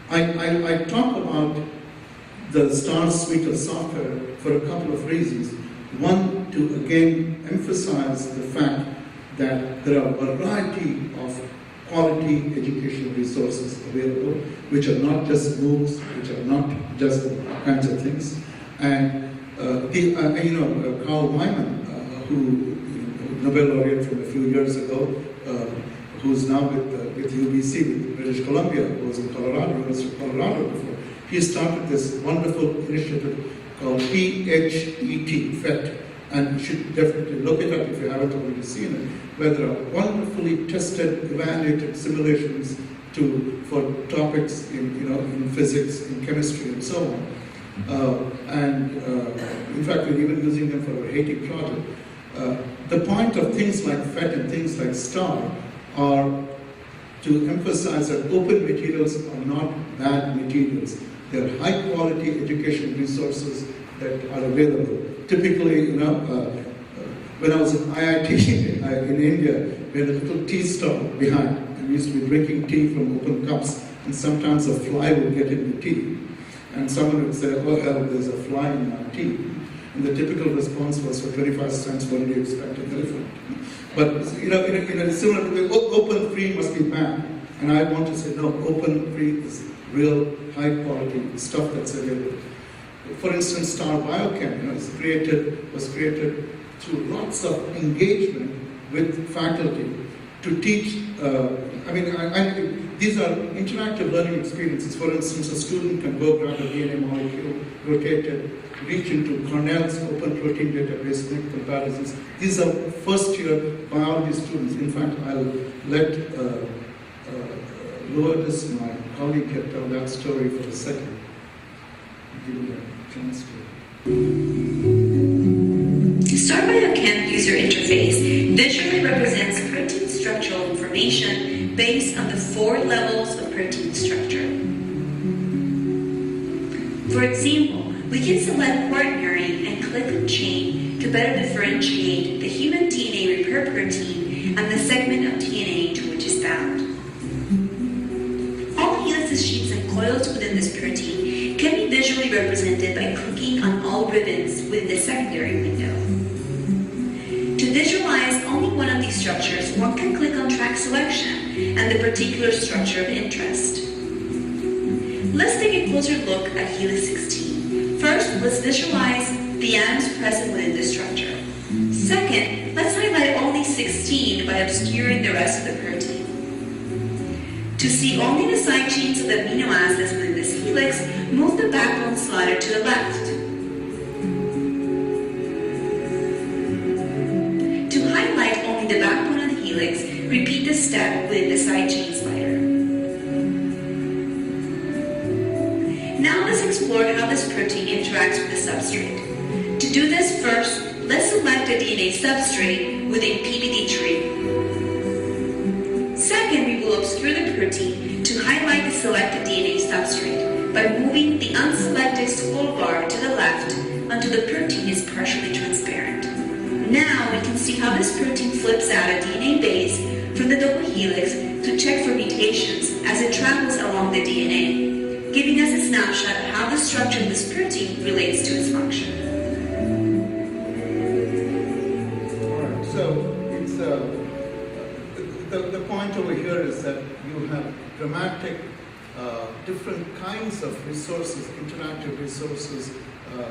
I talk about the Star suite of software for a couple of reasons. One, to again emphasize the fact that there are a variety of quality educational resources available, which are not just MOOCs, which are not just kinds of things. And Carl Wyman, who Nobel laureate from a few years ago, who's now with UBC, with British Columbia, who was in Colorado, University of Colorado before. He started this wonderful initiative called PHET, and you should definitely look it up if you haven't already seen it, where there are wonderfully tested, evaluated simulations for topics in physics, in chemistry, and so on. In fact, we're even using them for our Haiti project. The point of things like PhET and things like STAR are to emphasize that open materials are not bad materials. They're high-quality education resources that are available. Typically, when I was at IIT in India, we had a little tea stall behind, and we used to be drinking tea from open cups, and sometimes a fly would get in the tea. And someone would say, oh hell, there's a fly in my tea. And the typical response was, for 25 cents, what do you expect an elephant? But, in a similar way, open free must be bad. And I want to say, no, open free is real high quality stuff that's available. For instance, Star BioChem was created through lots of engagement with faculty to teach. These are interactive learning experiences. For instance, a student can go grab a DNA molecule, rotate it, reach into Cornell's open protein database, make comparisons. These are first-year biology students. In fact, I'll let Lourdes, my colleague, can tell that story for a second. Give you a chance to. Star BioChem user interface visually represents protein structural information based on the 4 levels of protein structure. For example, we can select quaternary and click on chain to better differentiate the human DNA repair protein and the segment of DNA to which it's bound. All helices, sheets, and coils within this protein can be visually represented by clicking on all ribbons within the secondary window. To visualize only one of these structures, one can click on track selection and the particular structure of interest. Let's take a closer look at helix 16. First, let's visualize the atoms present within the structure. Second, let's highlight only 16 by obscuring the rest of the protein. To see only the side chains of the amino acids within this helix, move the backbone slider to the left. To highlight only the backbone of the helix, repeat the step within the side chain slider. Now let's explore how this protein interacts with the substrate. To do this, first, let's select a DNA substrate within PBD tree. Second, we will obscure the protein to highlight the selected DNA substrate by moving the unselected scroll bar to the left until the protein is partially transparent. Now we can see how this protein flips out a DNA base from the double helix to check for mutations as it travels along the DNA, giving us a snapshot of how the structure of this protein relates to its function. All right, so it's the point over here is that you have dramatic, different kinds of resources, interactive resources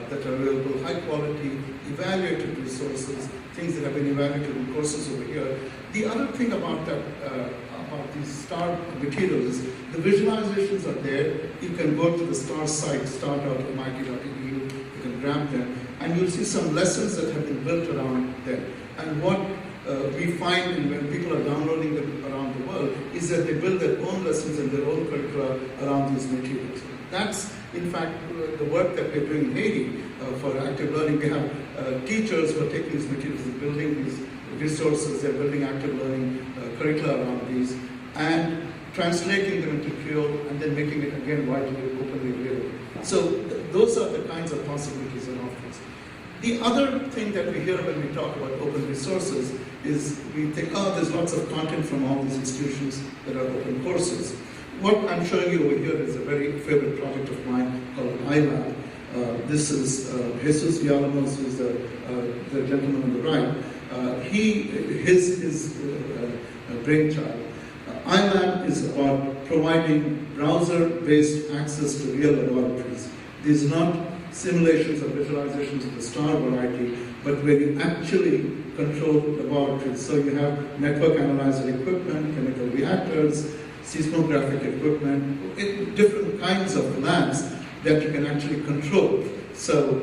that are available, high quality, evaluated resources, things that have been evaluated in courses over here. The other thing about that, about these STAR materials is the visualizations are there. You can go to the STAR site, star.mit.edu, you can grab them, and you'll see some lessons that have been built around them. And what we find when people are downloading them around the world is that they build their own lessons and their own curricula around these materials. That's, in fact, the work that we're doing in Haiti for active learning. We have teachers who are taking these materials and building these resources. They're building active learning curricula around these and translating them into Creole and then making it again widely openly available. So those are the kinds of possibilities and offerings. The other thing that we hear when we talk about open resources is we think, oh, there's lots of content from all these institutions that are open courses. What I'm showing you over here is a very favorite project of mine called iLab. This is Jesus Villalamos, who's the gentleman on the right. His brainchild. iLab is about providing browser-based access to real laboratories. These are not simulations or visualizations of the STAR variety, but where you actually control laboratories. So you have network analyzer equipment, chemical reactors, seismographic equipment, different kinds of labs that you can actually control. So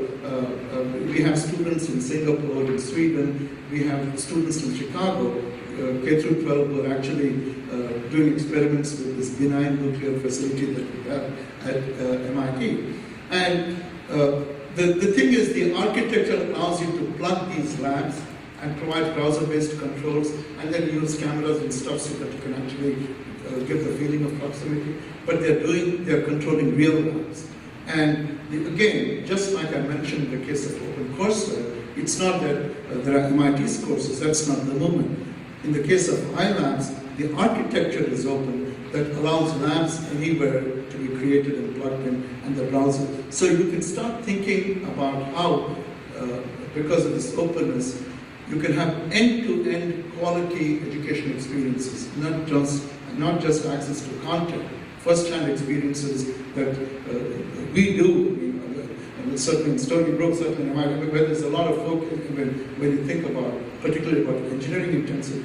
we have students in Singapore, in Sweden, we have students in Chicago, K through 12, who are actually doing experiments with this benign nuclear facility that we have at MIT. And the thing is, the architecture allows you to plug these labs and provide browser-based controls, and then use cameras and stuff so that you can actually give the feeling of proximity. But they're controlling real labs. And again, just like I mentioned in the case of OpenCourseWare, it's not that there are MIT's courses, that's not the movement. In the case of iLabs, the architecture is open that allows labs anywhere to be created and plugged in, and the browser. So you can start thinking about how, because of this openness, you can have end-to-end quality education experiences, not just access to content, first-hand experiences that we do. Certainly in Stony, Brook, certainly in MIT, where there's a lot of focus when you think about, particularly about engineering-intensive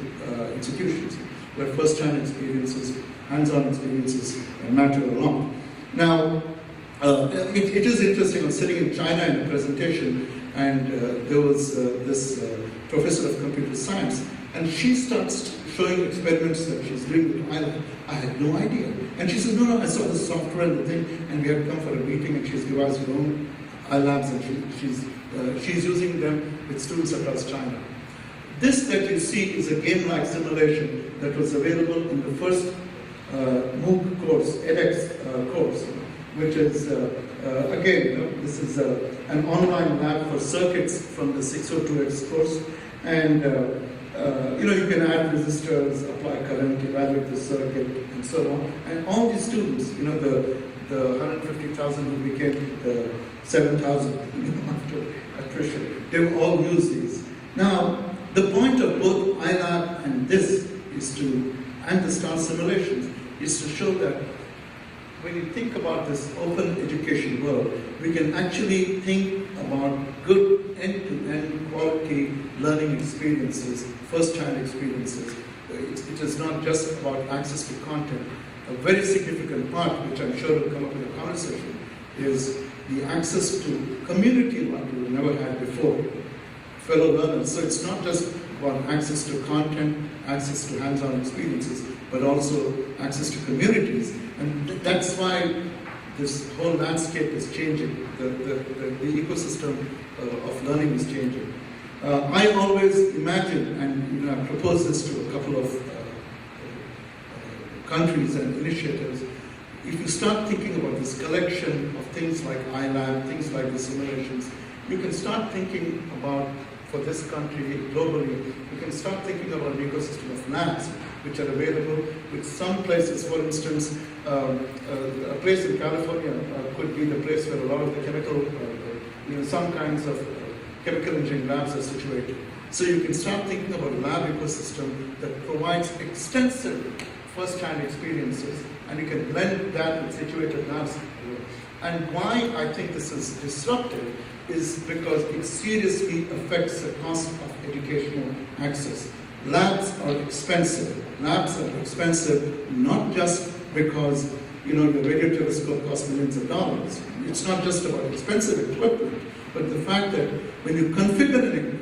institutions, where first-hand experiences, hands-on experiences matter a lot. Now, it is interesting. I was sitting in China in a presentation, and there was this professor of computer science, and she starts showing experiments that she's doing with iLab. I had no idea. And she said, no, I saw the software and the thing, and we had come for a meeting, and she's devised her own iLabs, and she's using them with students across China. This that you see is a game-like simulation that was available in the first MOOC course, edX course, which is, again, this is an online lab for circuits from the 602X course. And you can add resistors, apply current, evaluate the circuit, and so on. And all these students, the 150,000 who became the 7,000 after attrition, they will all use these. Now, the point of both iLab and this is and the STAR simulations, is to show that when you think about this open education world, we can actually think about good end-to-end quality learning experiences, first-hand experiences. It is not just about access to content. A very significant part, which I'm sure will come up in the conversation, is the access to community like we've never had before, fellow learners. So it's not just about access to content, access to hands-on experiences, but also access to communities. And that's why this whole landscape is changing. The ecosystem of learning is changing. I always imagine, and I propose this to a couple of countries and initiatives, if you start thinking about this collection of things like iLab, things like the simulations, you can start thinking about, for this country globally, you can start thinking about an ecosystem of labs which are available, with some places, for instance, a place in California could be the place where a lot of the chemical, some kinds of chemical engineering labs are situated. So you can start thinking about a lab ecosystem that provides extensive first-hand experiences, and you can blend that with situated labs. And why I think this is disruptive is because it seriously affects the cost of educational access. Labs are expensive. Labs are expensive not just because the radio telescope costs millions of dollars. It's not just about expensive equipment, but the fact that when you configure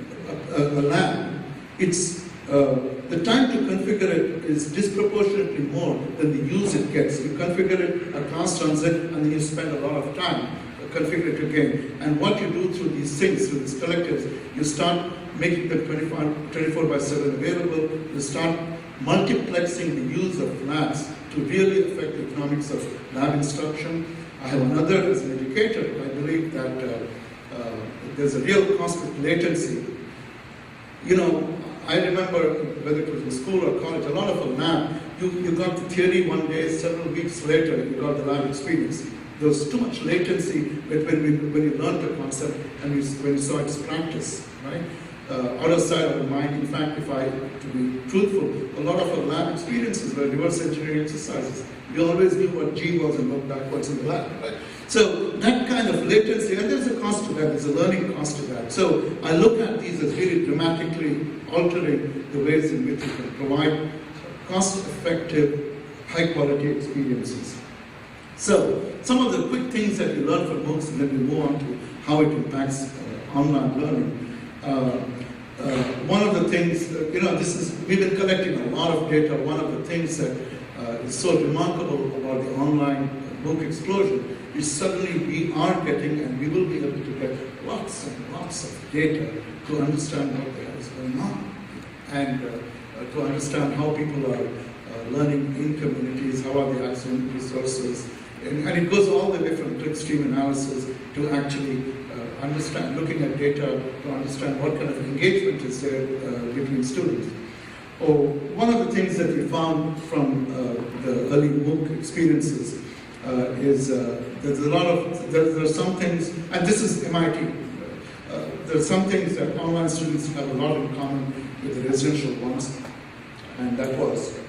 a lab, it's the time to configure it is disproportionately more than the use it gets. You configure it, a class runs it, and then you spend a lot of time configure it again. And what you do through these things, through these collectives, you start making them 24/7 available. You start multiplexing the use of labs to really affect the economics of lab instruction. I have another, as an educator, I believe that there's a real cost with latency. I remember, whether it was in school or college, a lot of a lab, you got the theory one day, several weeks later, you got the lab experience. There was too much latency when you learned the concept and when you saw its practice, right? Other side of the mind, in fact, to be truthful, a lot of our lab experiences were reverse engineering exercises. You always knew what G was and worked backwards in the lab, right? So that kind of latency, and there's a cost to that, there's a learning cost to that. So I look at these as really dramatically altering the ways in which we can provide cost-effective, high-quality experiences. So some of the quick things that you learn from MOOCs, and then we move on to how it impacts online learning. One of the things, we've been collecting a lot of data. One of the things that is so remarkable about the online MOOC explosion is suddenly we are getting, and we will be able to get lots and lots of data to understand what the hell is going on, and to understand how people are learning in communities, how are they accessing resources, and it goes all the way from clickstream analysis to actually understand, looking at data to understand what kind of engagement is there between students. One of the things that we found from the early MOOC experiences is there are some things, and this is MIT, there are some things that online students have a lot in common with the residential ones, and that was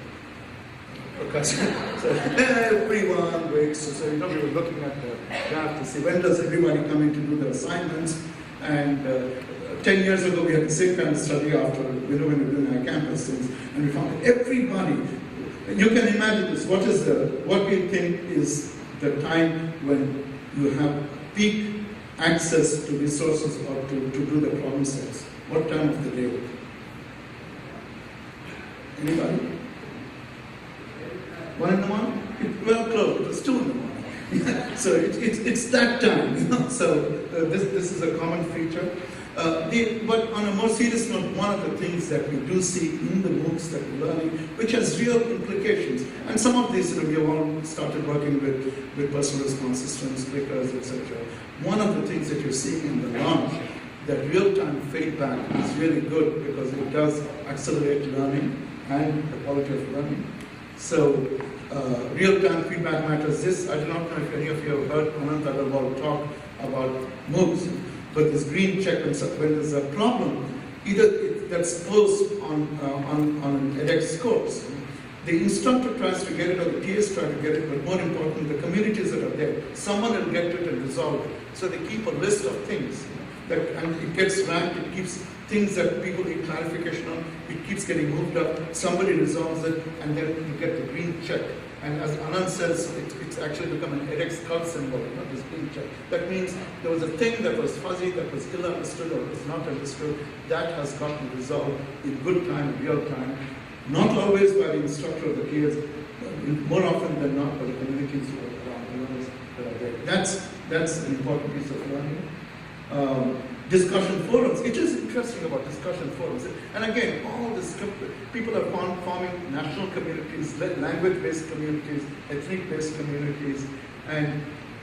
so everyone waits. So we were looking at the graph to see when does everybody come in to do their assignments. And 10 years ago, we had the same kind of study after when we were doing our campus things, and we found that everybody. You can imagine this. What do you think is the time when you have peak access to resources or to do the problem sets? What time of the day? Anybody? 1 in the morning? Well, close. It was 2 in the morning. So it's that time. So this is a common feature. But on a more serious note, one of the things that we do see in the MOOCs that we're learning, which has real implications, and some of these we have all started working with personal response systems, clickers, etc. One of the things that you're seeing in the launch, that real-time feedback is really good because it does accelerate learning and the quality of learning. So real-time feedback matters. I do not know if any of you have heard Anant Agarwal talk about MOOCs, but this green check when there's a problem, either that's posed on an edX course, the instructor tries to get it or the TAs try to get it, but more important, the communities that are there, someone will get it and resolve it. So they keep a list of things, and it gets ranked, it keeps things that people need clarification on, it keeps getting moved up, somebody resolves it, and then you get the green check. And as Anand says, it's actually become an edX cult symbol, this green check. That means there was a thing that was fuzzy, that was ill understood or was not understood, that has gotten resolved in good time, in real time. Not always by the instructor or the kids, more often than not by the communities who are around, the learners that are there. That's an important piece of learning. Discussion forums. It is interesting about discussion forums. And again, all this, people are forming national communities, language-based communities, ethnic-based communities,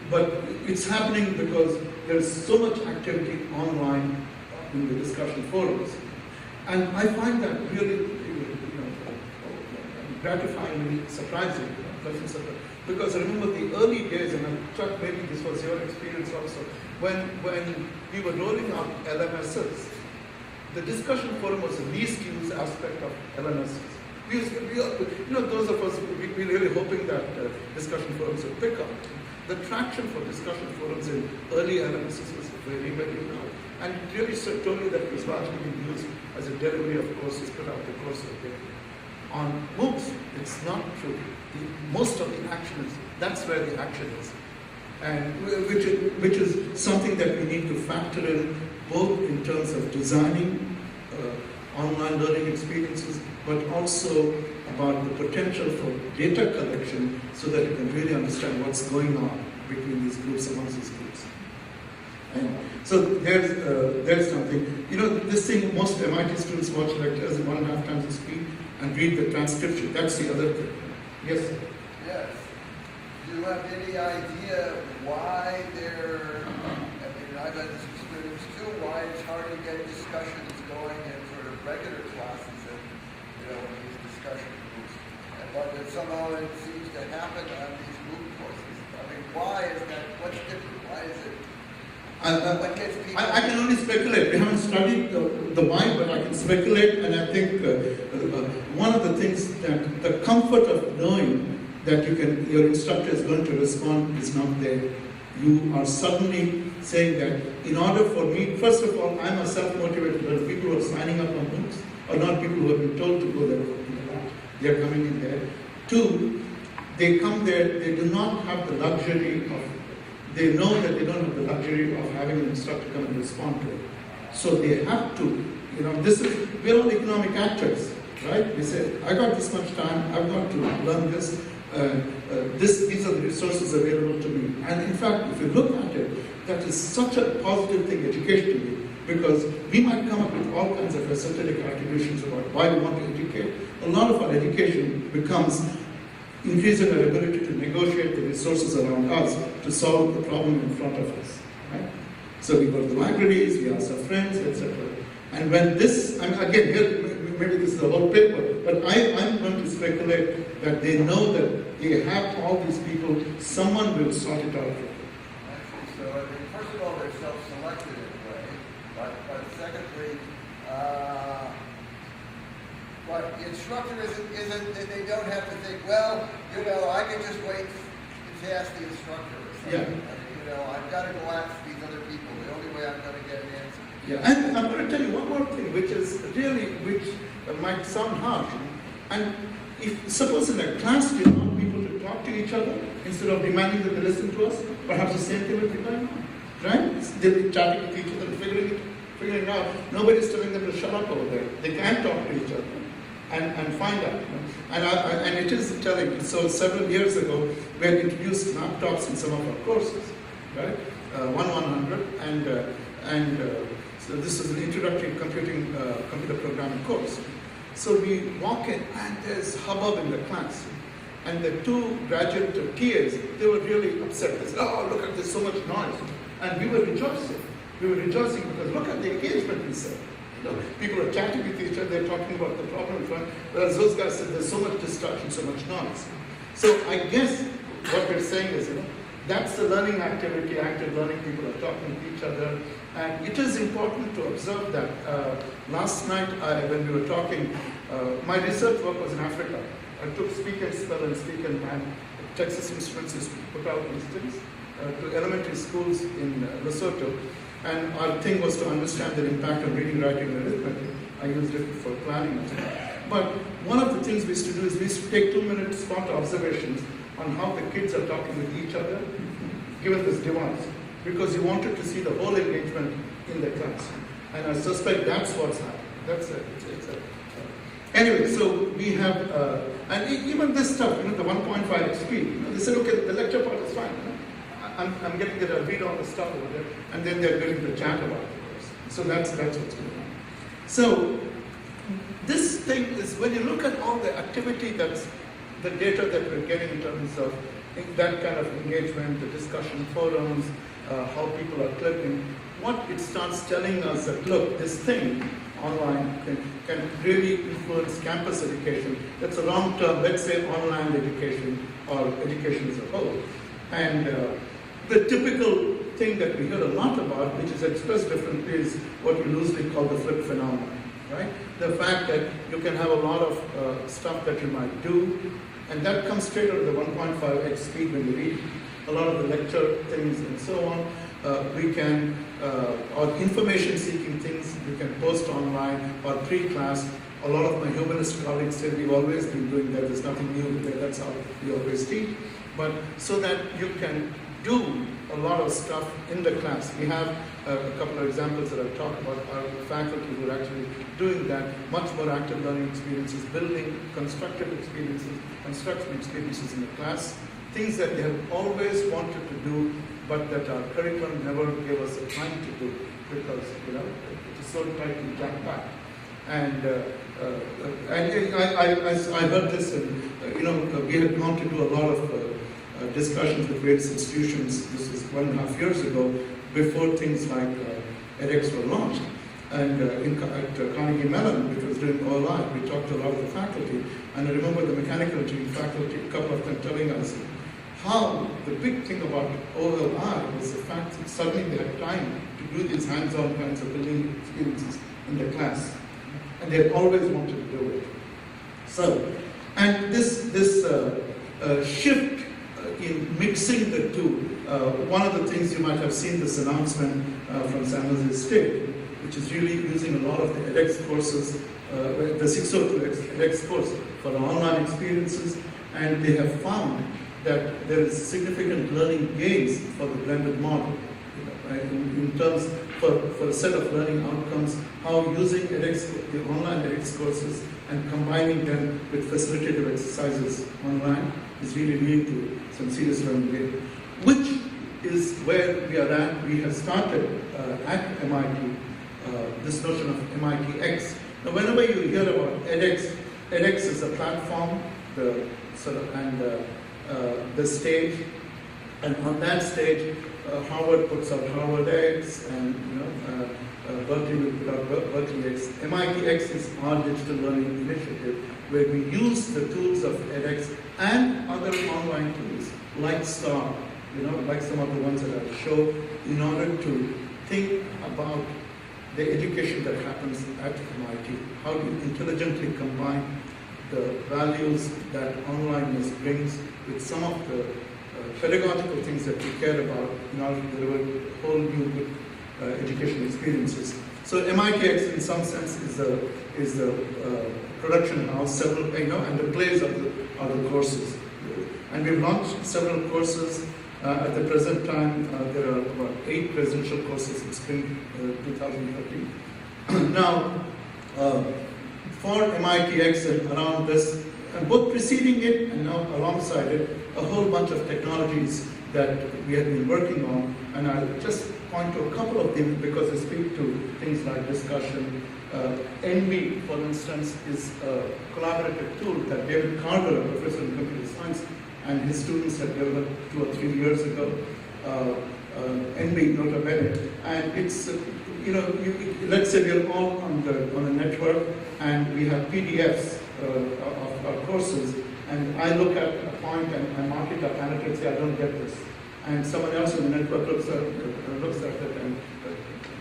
but it's happening because there's so much activity online in the discussion forums. And I find that really gratifyingly surprising, because I remember the early days, and Chuck, maybe this was your experience also, when we were rolling out LMSs, the discussion forum was the least used aspect of LMSs. Those of us, we were really hoping that discussion forums would pick up. The traction for discussion forums in early LMSs was very, very low. And it really told me that it was largely being used as a delivery of courses, put out the course of day. On MOOCs, it's not true. Most of the action is, that's where the action is. And which is something that we need to factor in, both in terms of designing online learning experiences, but also about the potential for data collection so that you can really understand what's going on between these groups, amongst these groups. And so there's something. This thing, most MIT students watch lectures in 1.5 times the speed and read the transcription. That's the other thing. Yes, sir. Yes. Do you have any idea why I've had this experience too, why it's hard to get discussions going in sort of regular classes and, these discussion groups. But that somehow it seems to happen on these MOOC courses. I mean, why is that? What's different? Why is it? What gets people? I can only speculate. We haven't studied the why, but I can speculate, and I think one of the things that the comfort of knowing that your instructor is going to respond is not there. You are suddenly saying that in order for me, first of all, I'm a self-motivated learner. People who are signing up on MOOCs are not people who have been told to go there. They are coming in there. Two, they come there, they do not have the luxury of they know that they don't have the luxury of having an instructor come and respond to it. So they have to, we're all economic actors, right? We say, I got this much time, I've got to learn this, these are the resources available to me. And in fact, if you look at it, that is such a positive thing educationally, because we might come up with all kinds of esoteric attributions about why we want to educate. A lot of our education becomes increasing our ability to negotiate the resources around us to solve the problem in front of us. Right? So we go to the libraries, we ask our friends, etc. And when this, and again, here, maybe this is a whole paper, but I'm going to speculate that they know that they have all these people, someone will sort it out. Actually, so I mean, first of all, they're self-selected in a way, but secondly, but the instructor isn't that they don't have to think, well, I can just wait to ask the instructor or something. Yeah. I've got to go ask these other people. The only way I'm going to get an answer. Yeah, and I'm going to tell you one more thing, which might sound harsh. And if suppose in a class we want people to talk to each other instead of demanding that they listen to us, perhaps the same thing will be going on, right? They'll be chatting with each other and figuring out. Nobody's telling them to shut up over there. They can talk to each other and find out. And it is telling. So several years ago, we had introduced laptops in some of our courses, right? 100 and so this is an introductory computer programming course. So we walk in and there's hubbub in the class. And the two graduate TAs, they were really upset. They said, oh, look at this, so much noise. And we were rejoicing. Because look at the engagement, we said. People are chatting with each other, they're talking about the problem in front, whereas those guys said there's so much distraction, so much noise. So I guess what we're saying is, that's the learning activity, active learning, people are talking to each other. And it is important to observe that. Last night, when we were talking, my research work was in Africa. I took Speak and Spell and Speak and Texas Instruments has put out instance to elementary schools in Lesotho. And our thing was to understand the impact of reading, writing, and arithmetic. I used it for planning. But one of the things we used to do is we used to take 2-minute spot observations on how the kids are talking with each other, given this device, because you wanted to see the whole engagement in the class. And I suspect that's what's happening. That's it. Anyway, so we have, and even this stuff, the 1.5x speed, they said, okay, the lecture part is fine. I'm getting to read all the stuff over there, and then they're getting to chat about it. So that's what's going on. So this thing is, when you look at all the activity that's the data that we're getting in terms of that kind of engagement, the discussion forums, how people are clicking, what it starts telling us that, look, this thing online can really influence campus education. That's a long-term, let's say, online education or education as a whole. And the typical thing that we hear a lot about, which is expressed differently, is what we loosely call the flip phenomenon, right? The fact that you can have a lot of stuff that you might do, and that comes straight out of the 1.5x speed when you read a lot of the lecture things and so on. We can, or information-seeking things, we can post online or pre-class. A lot of my humanist colleagues say we've always been doing that. There's nothing new there. That's how we always teach. But so that you can do a lot of stuff in the class. We have a couple of examples that I've talked about. Our faculty who are actually doing that, much more active learning experiences, building constructive experiences, construction experiences in the class, things that they have always wanted to do, but that our curriculum never gave us the time to do because, it is so tightly jammed back. And I heard this, and we had gone to do a lot of discussions with various institutions. This is 1.5 years ago, before things like edX were launched. And at Carnegie Mellon, which was doing OLI, we talked to a lot of the faculty. And I remember the mechanical engineering faculty, a couple of them telling us how the big thing about OLI was the fact that suddenly they had time to do these hands-on kinds of building experiences in the class. And they had always wanted to do it. So, and this shift in mixing the two, one of the things you might have seen this announcement from San Jose State, which is really using a lot of the edX courses, the 602 edX course for the online experiences, and they have found that there is significant learning gains for the blended model. Right? In terms for a set of learning outcomes, how using edX, the online edX courses and combining them with facilitative exercises online is really leading to some serious learning gain, which is where we are at. We have started at MIT this notion of MIT X. Now, whenever you hear about edX, edX is a platform, the stage, and on that stage, Harvard puts out Harvard X, and Berkeley will put out Berkeley X. MIT X is our digital learning initiative, where we use the tools of edX and other online tools like STAR, like some of the ones that I show, in order to think about the education that happens at MIT. How do you intelligently combine the values that onlineness brings with some of the pedagogical things that we care about in order to deliver whole new good education experiences. So MITx, in some sense, is the production house, several, and the place of the courses. And we've launched several courses. At the present time, there are about 8 residential courses in spring 2013. Now, for MITx and around this, and both preceding it and now alongside it, a whole bunch of technologies that we have been working on, and I'll just point to a couple of them because they speak to things like discussion. NB, for instance, is a collaborative tool that David Carver, a professor in computer science, and his students had developed 2 or 3 years ago. NB, nota bene, and it's let's say we're all on a network, and we have PDFs of our courses, and I look at a point and I mark it up, annotate, say I don't get this, and someone else in the network looks at it and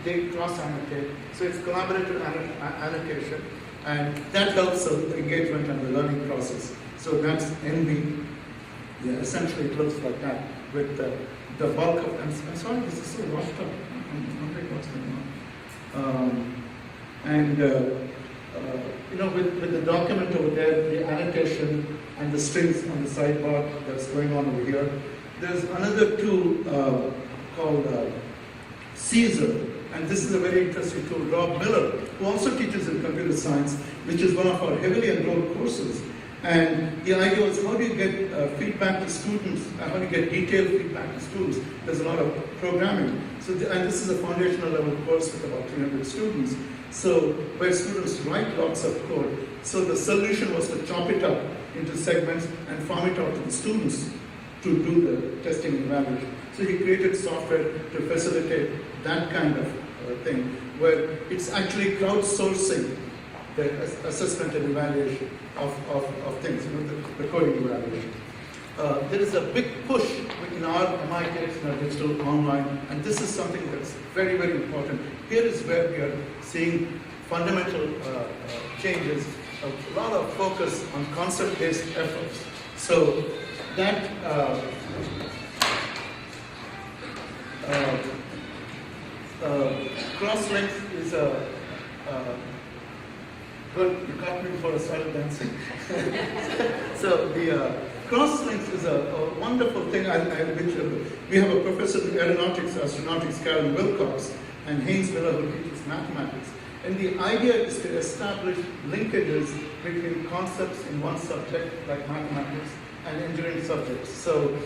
they cross-annotate. So it's collaborative annotation, and that helps the engagement and the learning process. So that's NB. Yeah, essentially it looks like that with the bulk of them. I'm sorry, this is so washed up. I'm wondering what's going on. With the document over there, the annotation and the strings on the sidebar that's going on over here. There's another tool called Caesar, and this is a very interesting tool. Rob Miller, who also teaches in computer science, which is one of our heavily enrolled courses. And the idea was, how do you get feedback to students? How do you get detailed feedback to students? There's a lot of programming. And this is a foundational level course with about 300 students. So where students write lots of code. So the solution was to chop it up into segments and farm it out to the students to do the testing and evaluation. So he created software to facilitate that kind of thing, where it's actually crowdsourcing the assessment and evaluation of things, the coding evaluation. There is a big push in our MITx and our digital online, and this is something that's very, very important. Here is where we are seeing fundamental changes, a lot of focus on concept-based efforts. So that cross-links is a good, you caught me before I started dancing. So the cross-links is a wonderful thing. We have a professor in aeronautics, astronautics, Karen Wilcox, and Haynes Miller, who teaches mathematics. And the idea is to establish linkages between concepts in one subject, like mathematics, and engineering subjects. So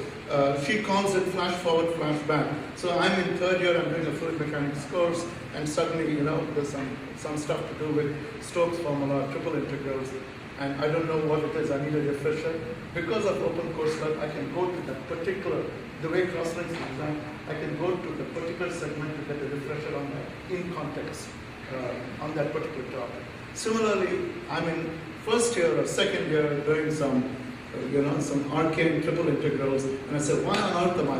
she calls it flash forward, flash back. So I'm in 3rd year, I'm doing a fluid mechanics course, and suddenly, there's some stuff to do with Stokes formula, triple integrals, and I don't know what it is, I need a refresher. Because of OpenCourseWare, I can go to that particular, the way crosslinks is designed, I can go to the particular segment to get a refresher on that, in context, on that particular topic. Similarly, I'm in 1st year or 2nd year doing some arcane triple integrals, and I said, why on earth am I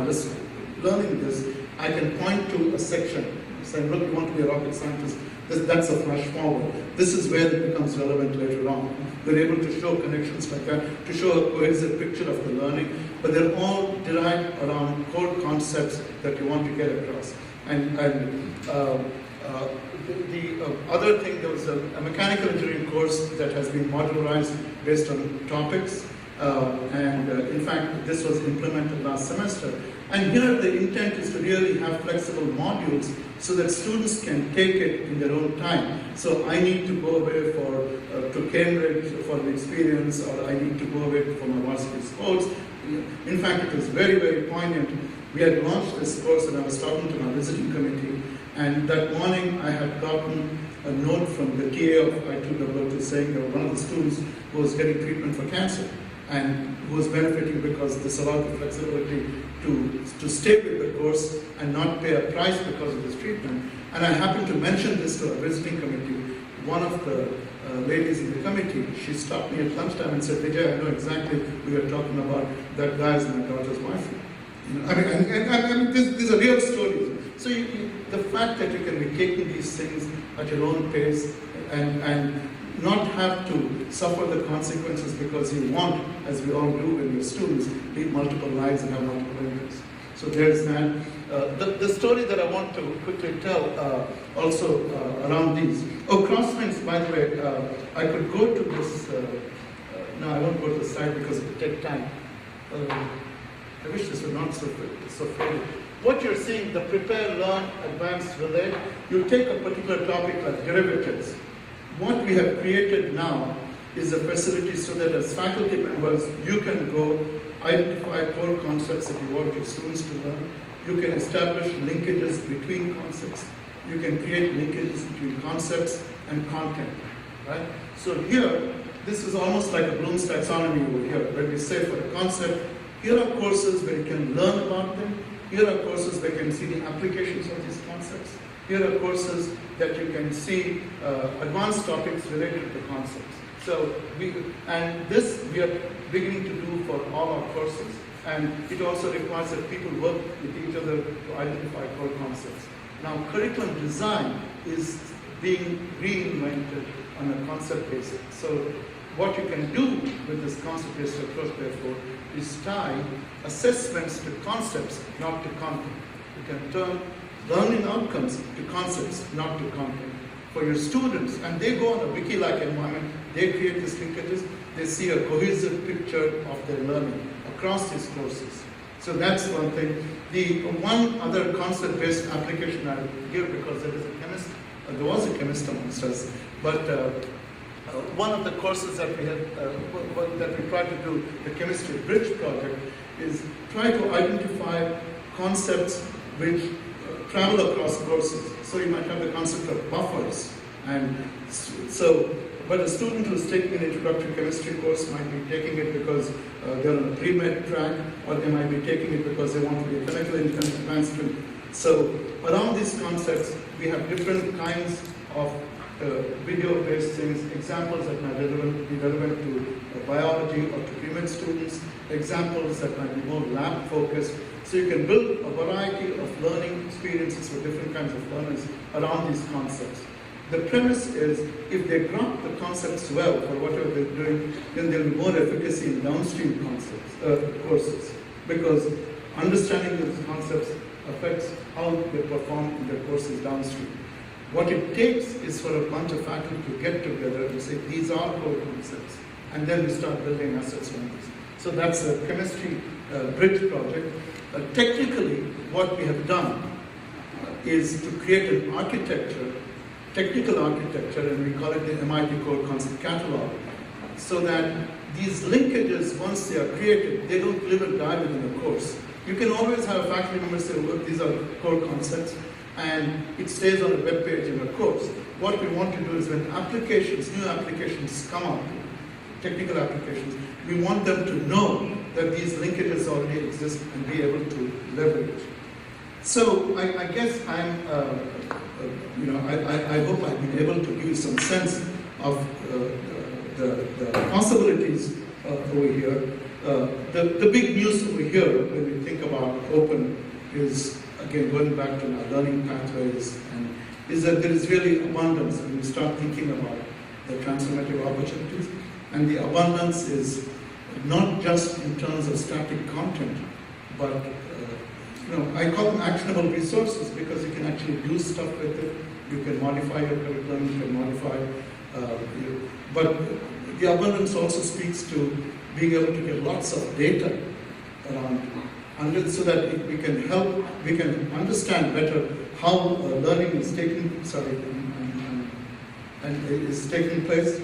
learning this? I can point to a section, saying, look, you want to be a rocket scientist, that's a flash forward. This is where it becomes relevant later on. We're able to show connections like that, to show a cohesive picture of the learning, but they're all derived around core concepts that you want to get across. And the other thing, there was a mechanical engineering course that has been modularized based on topics, In fact, this was implemented last semester. And here the intent is to really have flexible modules so that students can take it in their own time. So I need to go away to Cambridge for the experience, or I need to go away for my varsity sports. In fact, it was very, very poignant. We had launched this course and I was talking to my visiting committee, and that morning I had gotten a note from the TA of I222 saying that one of the students was getting treatment for cancer and was benefiting because this allowed the flexibility to stay with the course and not pay a price because of this treatment. And I happened to mention this to our visiting committee. One of the ladies in the committee, she stopped me at lunchtime and said, Vijay, I know exactly what you're talking about. That guy is my daughter's wife. You know, I mean, these are real stories. So the fact that you can be taking these things at your own pace and not have to suffer the consequences because you want, as we all do when we're students, lead multiple lives and have multiple incomes. So there's that. The story that I want to quickly tell also around these. Oh, cross-links, by the way, I could go to this, no, I won't go to the slide because it would take time. I wish this were not so faded. What you're seeing, the prepare, learn, advance, relate, you take a particular topic like derivatives. What we have created now is a facility so that as faculty members, you can go identify core concepts that you want your students to learn. You can establish linkages between concepts. You can create linkages between concepts and content, right? So here, this is almost like a Bloom's taxonomy over here, where we say for a concept, here are courses where you can learn about them. Here are courses where you can see the applications of these concepts. Here are courses that you can see advanced topics related to concepts. So this we are beginning to do for all our courses, and it also requires that people work with each other to identify core concepts. Now, curriculum design is being reinvented on a concept basis. So what you can do with this concept-based approach, therefore, is tie assessments to concepts, not to content. You can turn learning outcomes to concepts, not to content. For your students, and they go on a wiki-like environment, they create these linkages, they see a cohesive picture of their learning across these courses. So that's one thing. The one other concept-based application I will give, because there is a chemist, there was a chemist amongst us, but one of the courses that we had, that we tried to do, the chemistry bridge project, is try to identify concepts which travel across courses. So you might have the concept of buffers, and so, but a student who's taking an introductory chemistry course might be taking it because they're on a pre-med track, or they might be taking it because they want to be a chemical engineering student. So around these concepts, we have different kinds of video-based things, examples that might be relevant to biology or to pre-med students, examples that might be more lab-focused. So you can build a variety of learning experiences for different kinds of learners around these concepts. The premise is, if they grasp the concepts well for whatever they're doing, then there'll be more efficacy in downstream courses, because understanding these concepts affects how they perform in their courses downstream. What it takes is for a bunch of faculty to get together and say, these are core concepts, and then we start building assets on this. So that's a chemistry bridge project. Technically, what we have done is to create an architecture, technical architecture, and we call it the MIT Core Concept Catalog, so that these linkages, once they are created, they don't live and die within a course. You can always have a faculty member say, look, these are core concepts, and it stays on the web page in a course. What we want to do is when applications, new applications come up, technical applications, we want them to know that these linkages already exist and be able to leverage. So I guess I hope I've been able to give you some sense of the possibilities over here. The big news over here when we think about open is, again, going back to our learning pathways, and is that there is really abundance, and we start thinking about the transformative opportunities. And the abundance is not just in terms of static content, but I call them actionable resources, because you can actually do stuff with it. You can modify your curriculum, you can modify, but the abundance also speaks to being able to get lots of data around, and so that we can understand better how learning is taking place.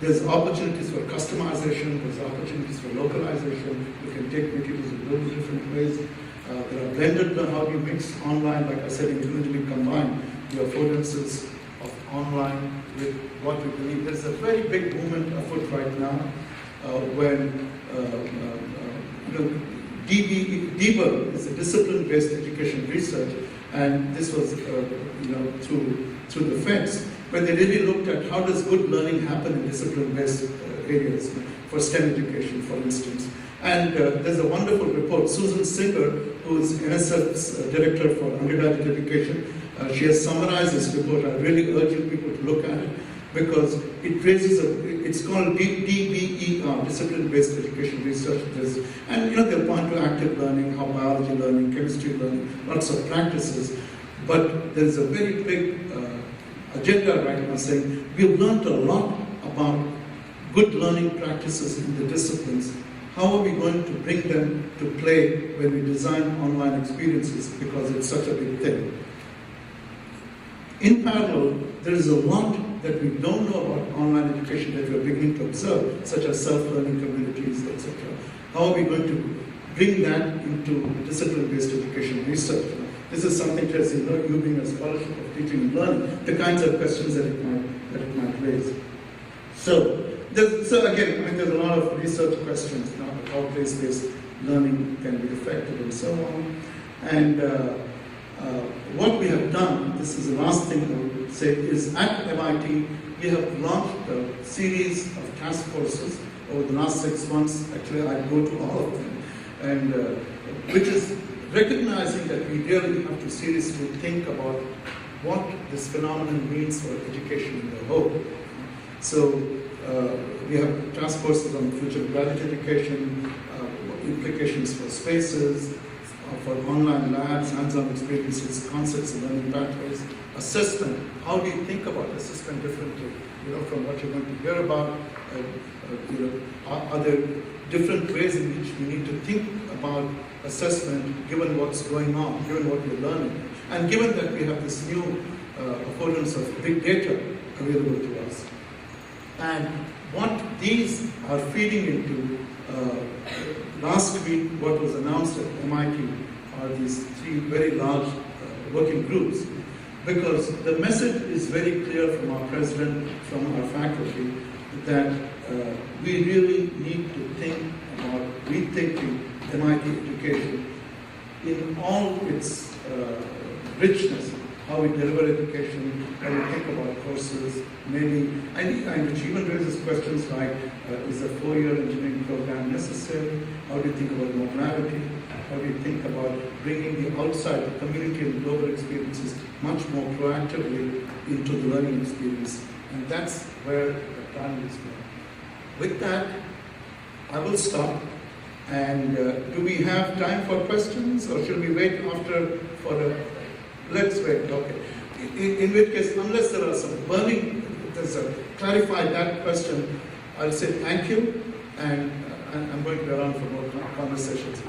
There's opportunities for customization, there's opportunities for localization. We can take materials in those different ways. There are blended how we mix online, like I said, intelligently combine the affordances of online with what we believe. There's a very big movement afoot right now when DBE is a discipline-based education research, and this was through the fence, where they really looked at how does good learning happen in discipline-based areas, for STEM education, for instance. And there's a wonderful report. Susan Singer, who is NSF's director for undergraduate education, she has summarized this report. I really urge you people to look at it, because it raises it's called DBER, discipline-based education research. And they'll point to active learning, how biology learning, chemistry learning, lots of practices. But there's a very big agenda right now saying we've learned a lot about good learning practices in the disciplines. How are we going to bring them to play when we design online experiences, because it's such a big thing? In parallel, there is a lot that we don't know about online education that we're beginning to observe, such as self-learning communities, etc. How are we going to bring that into discipline-based education research? This is something, Tracy, you being a scholarship of teaching and learning, the kinds of questions that it might raise. So again, there's a lot of research questions now, how place-based learning can be effective and so on. And what we have done, this is the last thing I would say, is at MIT, we have launched a series of task forces over the last 6 months. Actually, I go to all of them, and which is recognizing that we really have to seriously think about what this phenomenon means for education in the whole. So we have task forces on future of graduate education, implications for spaces, for online labs, hands-on experiences, concepts and learning pathways, assessment. How do you think about assessment differently? From what you're going to hear about, are there different ways in which we need to think about assessment, given what's going on, given what we're learning, and given that we have this new affordance of big data available to us. And what these are feeding into, last week, what was announced at MIT are these 3 very large working groups, because the message is very clear from our president, from our faculty, that we really need to think about rethinking MIT education in all its richness, how we deliver education, how we think about courses, maybe, and which even raises questions like, is a 4-year engineering program necessary? How do you think about modularity? How do you think about bringing the outside, the community and global experiences much more proactively into the learning experience? And that's where the plan is going. With that, I will stop. And do we have time for questions, or should we wait after for the... Let's wait, okay. In which case, unless there are some burning, clarify that question, I'll say thank you, and I'm going to be around for more conversations.